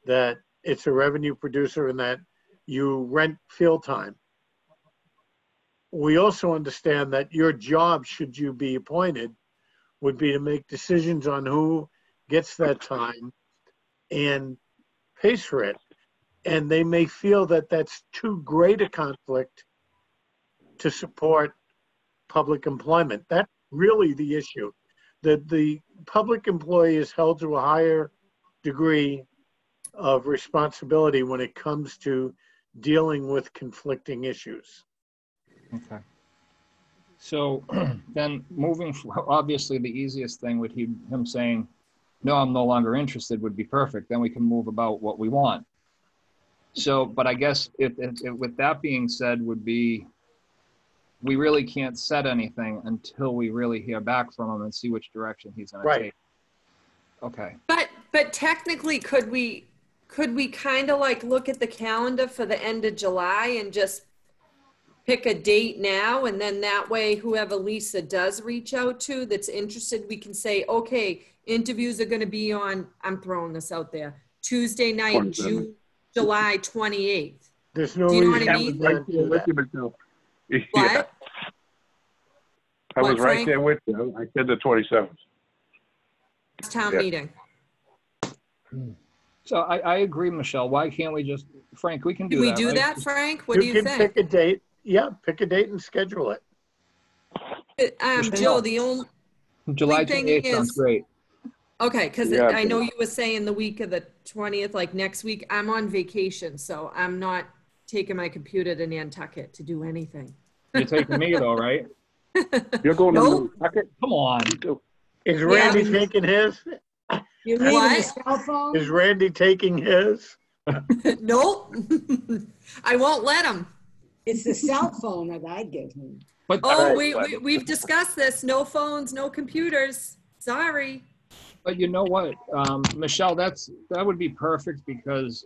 that it's a revenue producer and that you rent field time. We also understand that your job, should you be appointed, would be to make decisions on who gets that time and pays for it. And they may feel that that's too great a conflict to support public employment. That's really the issue. That the public employee is held to a higher degree of responsibility when it comes to dealing with conflicting issues. Okay. So then obviously the easiest thing would him saying, no, I'm no longer interested would be perfect. Then we can move about what we want. So, but I guess with that being said would be, we really can't set anything until we really hear back from him and see which direction he's going to take. Okay. But technically, could we kind of like look at the calendar for the end of July and just pick a date now, and then that way whoever Lisa does reach out to that's interested, we can say, okay, interviews are going to be on, I'm throwing this out there, Tuesday night, July 28th. There's no Do you know reason what I mean? to do that. What? I was What, right Frank? there with you. I said the 27th. Town meeting. So I agree, Michelle. Why can't we just, Frank, we can do Do we that, do right? that, Frank? What do you can think? pick a date. Yeah, pick a date and schedule it. Joe, the only July thing 28th sounds is- great. okay, because Yeah, I know you were saying the week of the 20th, like next week, I'm on vacation, so I'm not taking my computer to Nantucket to do anything. You're taking me though, right? You're going Nope. to Nantucket? Come on. Is Randy taking his? You mean What? the cell phone? Is Randy taking his? Nope. I won't let him. It's the cell phone that I give him. But Oh, we've discussed this. No phones, no computers. Sorry. But you know what, Michelle, that would be perfect because,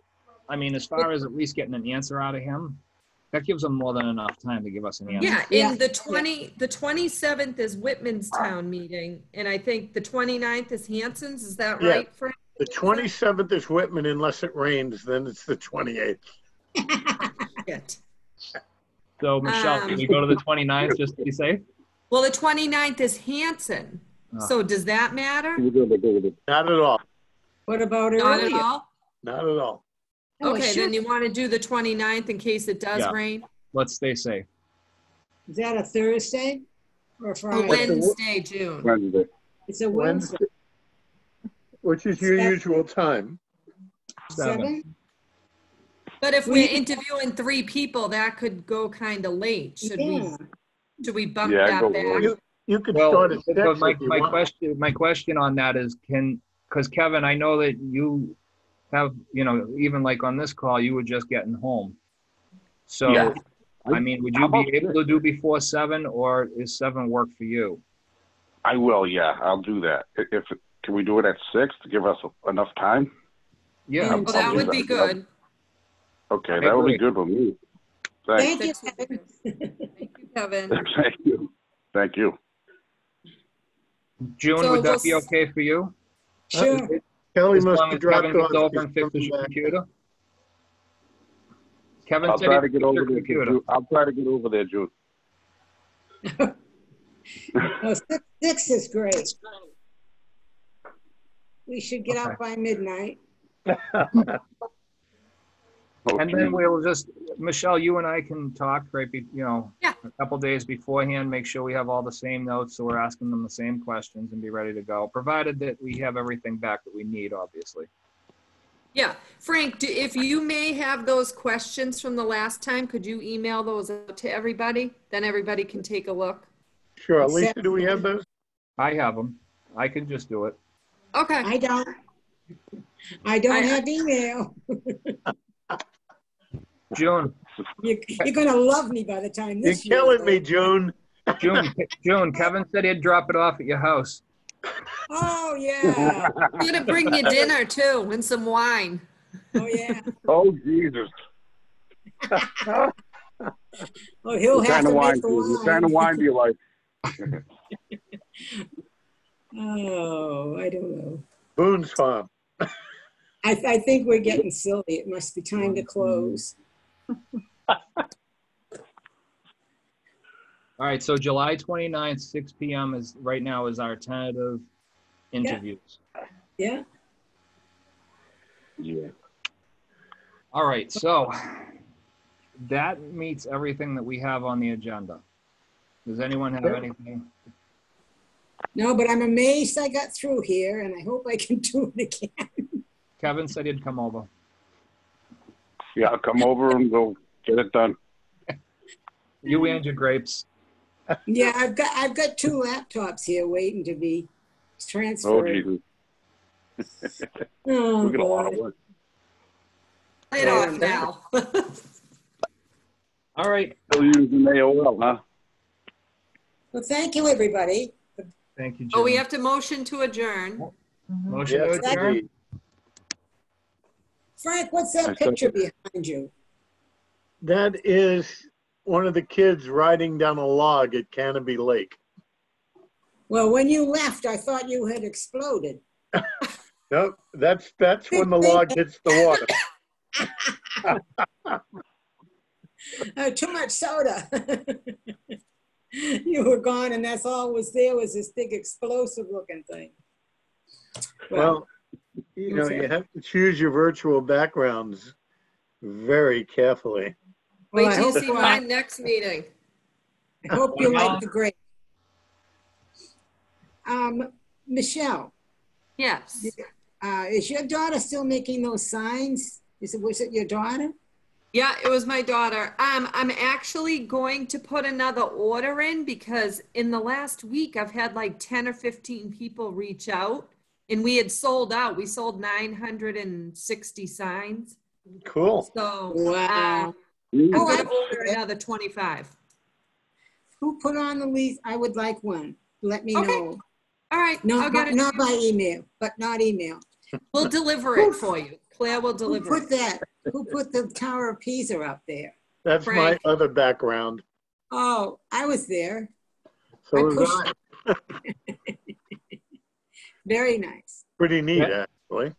I mean, as far as at least getting an answer out of him, that gives him more than enough time to give us an answer. Yeah, Yeah. and the 27th is Whitman's town meeting, and I think the 29th is Hanson's. Is that Yeah. right, Frank? The 27th is Whitman unless it rains, then it's the 28th. Shit. So Michelle, can we go to the 29th just to be safe? Well, the 29th is Hanson. So does that matter? Not at all. What about Not at earlier? all? Not at all. Oh, Okay, sure. then you want to do the 29th in case it does Yeah. rain? Let's stay safe. Is that a Thursday or a A Friday? Wednesday, June. Wednesday. It's a Wednesday. Which is your Seven. usual time. 7? But if Well, we're you can- interviewing 3 people, that could go kind of late. Should Yeah. we bump Yeah, that go back? early. You could Well, start at 6 but if you want. my question on that is because Kevin, I know that you have, even like on this call, you were just getting home. So, Yeah. I mean, would How you be about able to do before 7 or is 7 work for you? I will, yeah. I'll do that. Can we do it at 6 to give us enough time? Yeah. Well, that would be good. Okay, I that would be agree. good with me. Thanks. Thank you, 6 would Kevin. be good. Thank you, Kevin. Thank you. Thank you. June, So would that be we'll- okay for you? Sure. Kelly As must long have as dropped Kevin gets off. over and She's fixes coming your back. computer? Kevin I'll said try he'd to get fix over your there. computer. June. I'll try to get over there, June. Oh, 6 is great. We should get Okay. out by midnight. And then we'll just, Michelle, you and I can talk, right, Yeah. a couple days beforehand, make sure we have all the same notes, so we're asking them the same questions and be ready to go, provided that we have everything back that we need, obviously. Yeah, Frank, if you may have those questions from the last time, could you email those out to everybody? Then everybody can take a look. Sure. Lisa, do we have those? I have them. I can just do it. Okay. I don't have email. June, You're going to love me by the time You're this year. killing me, June. June, Kevin said he'd drop it off at your house. Oh, yeah. I'm gonna bring you dinner too and some wine. Oh, yeah. Oh, Jesus. Oh, he'll What have kind to of wine, make the June? What kind of wine do you like? Oh, I don't know. Boone's Farm. I think we're getting silly. It must be time to close. All right, so July 29th, 6 p.m. is right now is our tentative interviews. Yeah. Yeah. All right, so that meets everything that we have on the agenda. Does anyone have anything? No, but I'm amazed I got through here, and I hope I can do it again. Kevin said he'd come over. Yeah, I'll come over and we'll get it done. You and your grapes. Yeah, I've got 2 laptops here waiting to be Oh, transferred. Jesus. Oh, We got a lot of boy. work. Play it off now. All right. Still using AOL, huh? Well, thank you, everybody. Thank you, Jim. Oh, we have to motion to adjourn. Motion to Yes, adjourn. indeed. Frank, what's I that picture second. behind you? That is one of the kids riding down a log at Canopy Lake. Well, when you left, I thought you had exploded. Nope, that's when the log hits the water. Too much soda. You were gone, and that's all was there was this big explosive looking thing. Well, you know, you have to choose your virtual backgrounds very carefully. Well, Wait I till you hope see mine next meeting. I hope you like the grape. Michelle, Yes. is your daughter still making those signs? Was it your daughter? Yeah, it was my daughter. I'm actually going to put another order in because in the last week I've had like 10 or 15 people reach out and we had sold out. We sold 960 signs. Cool. So Wow. I'm Oh, going to order another 25. Who put on the leaf? I would like one. Let me Okay. know. All right, No, I'll get it. not by email, but not email. We'll deliver it for you. Claire will Who deliver put it. that? Who put the Tower of Pisa up there? That's Frank. my other background. Oh, I was there. So I was pushed- I. Very nice. Pretty neat, Yeah. actually.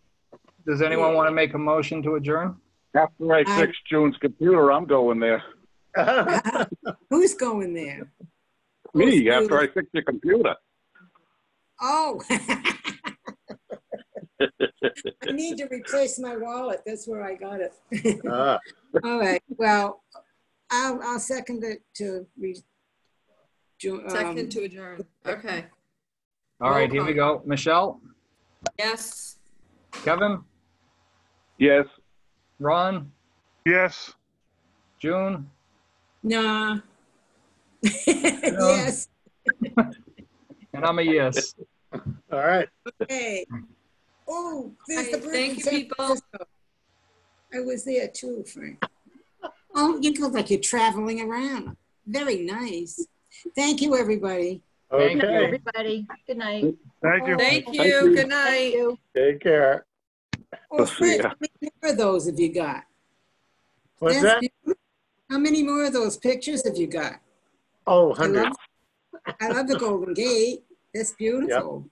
Does anyone want to make a motion to adjourn? After I I- fix June's computer, I'm going there. Who's going there? Me, Who's- after I fix your computer. Oh. I need to replace my wallet. That's where I got it. Ah, All right. Well, I'll second it to Second to adjourn. Okay. All right, here we go. Michelle, Yes. Kevin, Yes. Ron, Yes. June, Nah. Yes. and I'm a yes. all right. Okay. Oh, there's the Right, bird thank in you, San people. Francisco. I was there too, Frank. Oh, you look like you're traveling around. Very nice. Thank you, everybody. Thank Good night, Okay, everybody. Good night. Thank you. Thank Thank you. you. Good night. Thank you. take care. Oh, see Frank, ya. how many more of those have you got? What's That's that? beautiful. How many more of those pictures have you got? Oh, I love, 100. I love the Golden Gate. That's beautiful.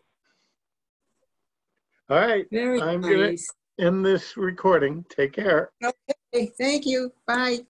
All right, Very I'm gonna nice. end this recording. Take care. Okay, thank you. Bye.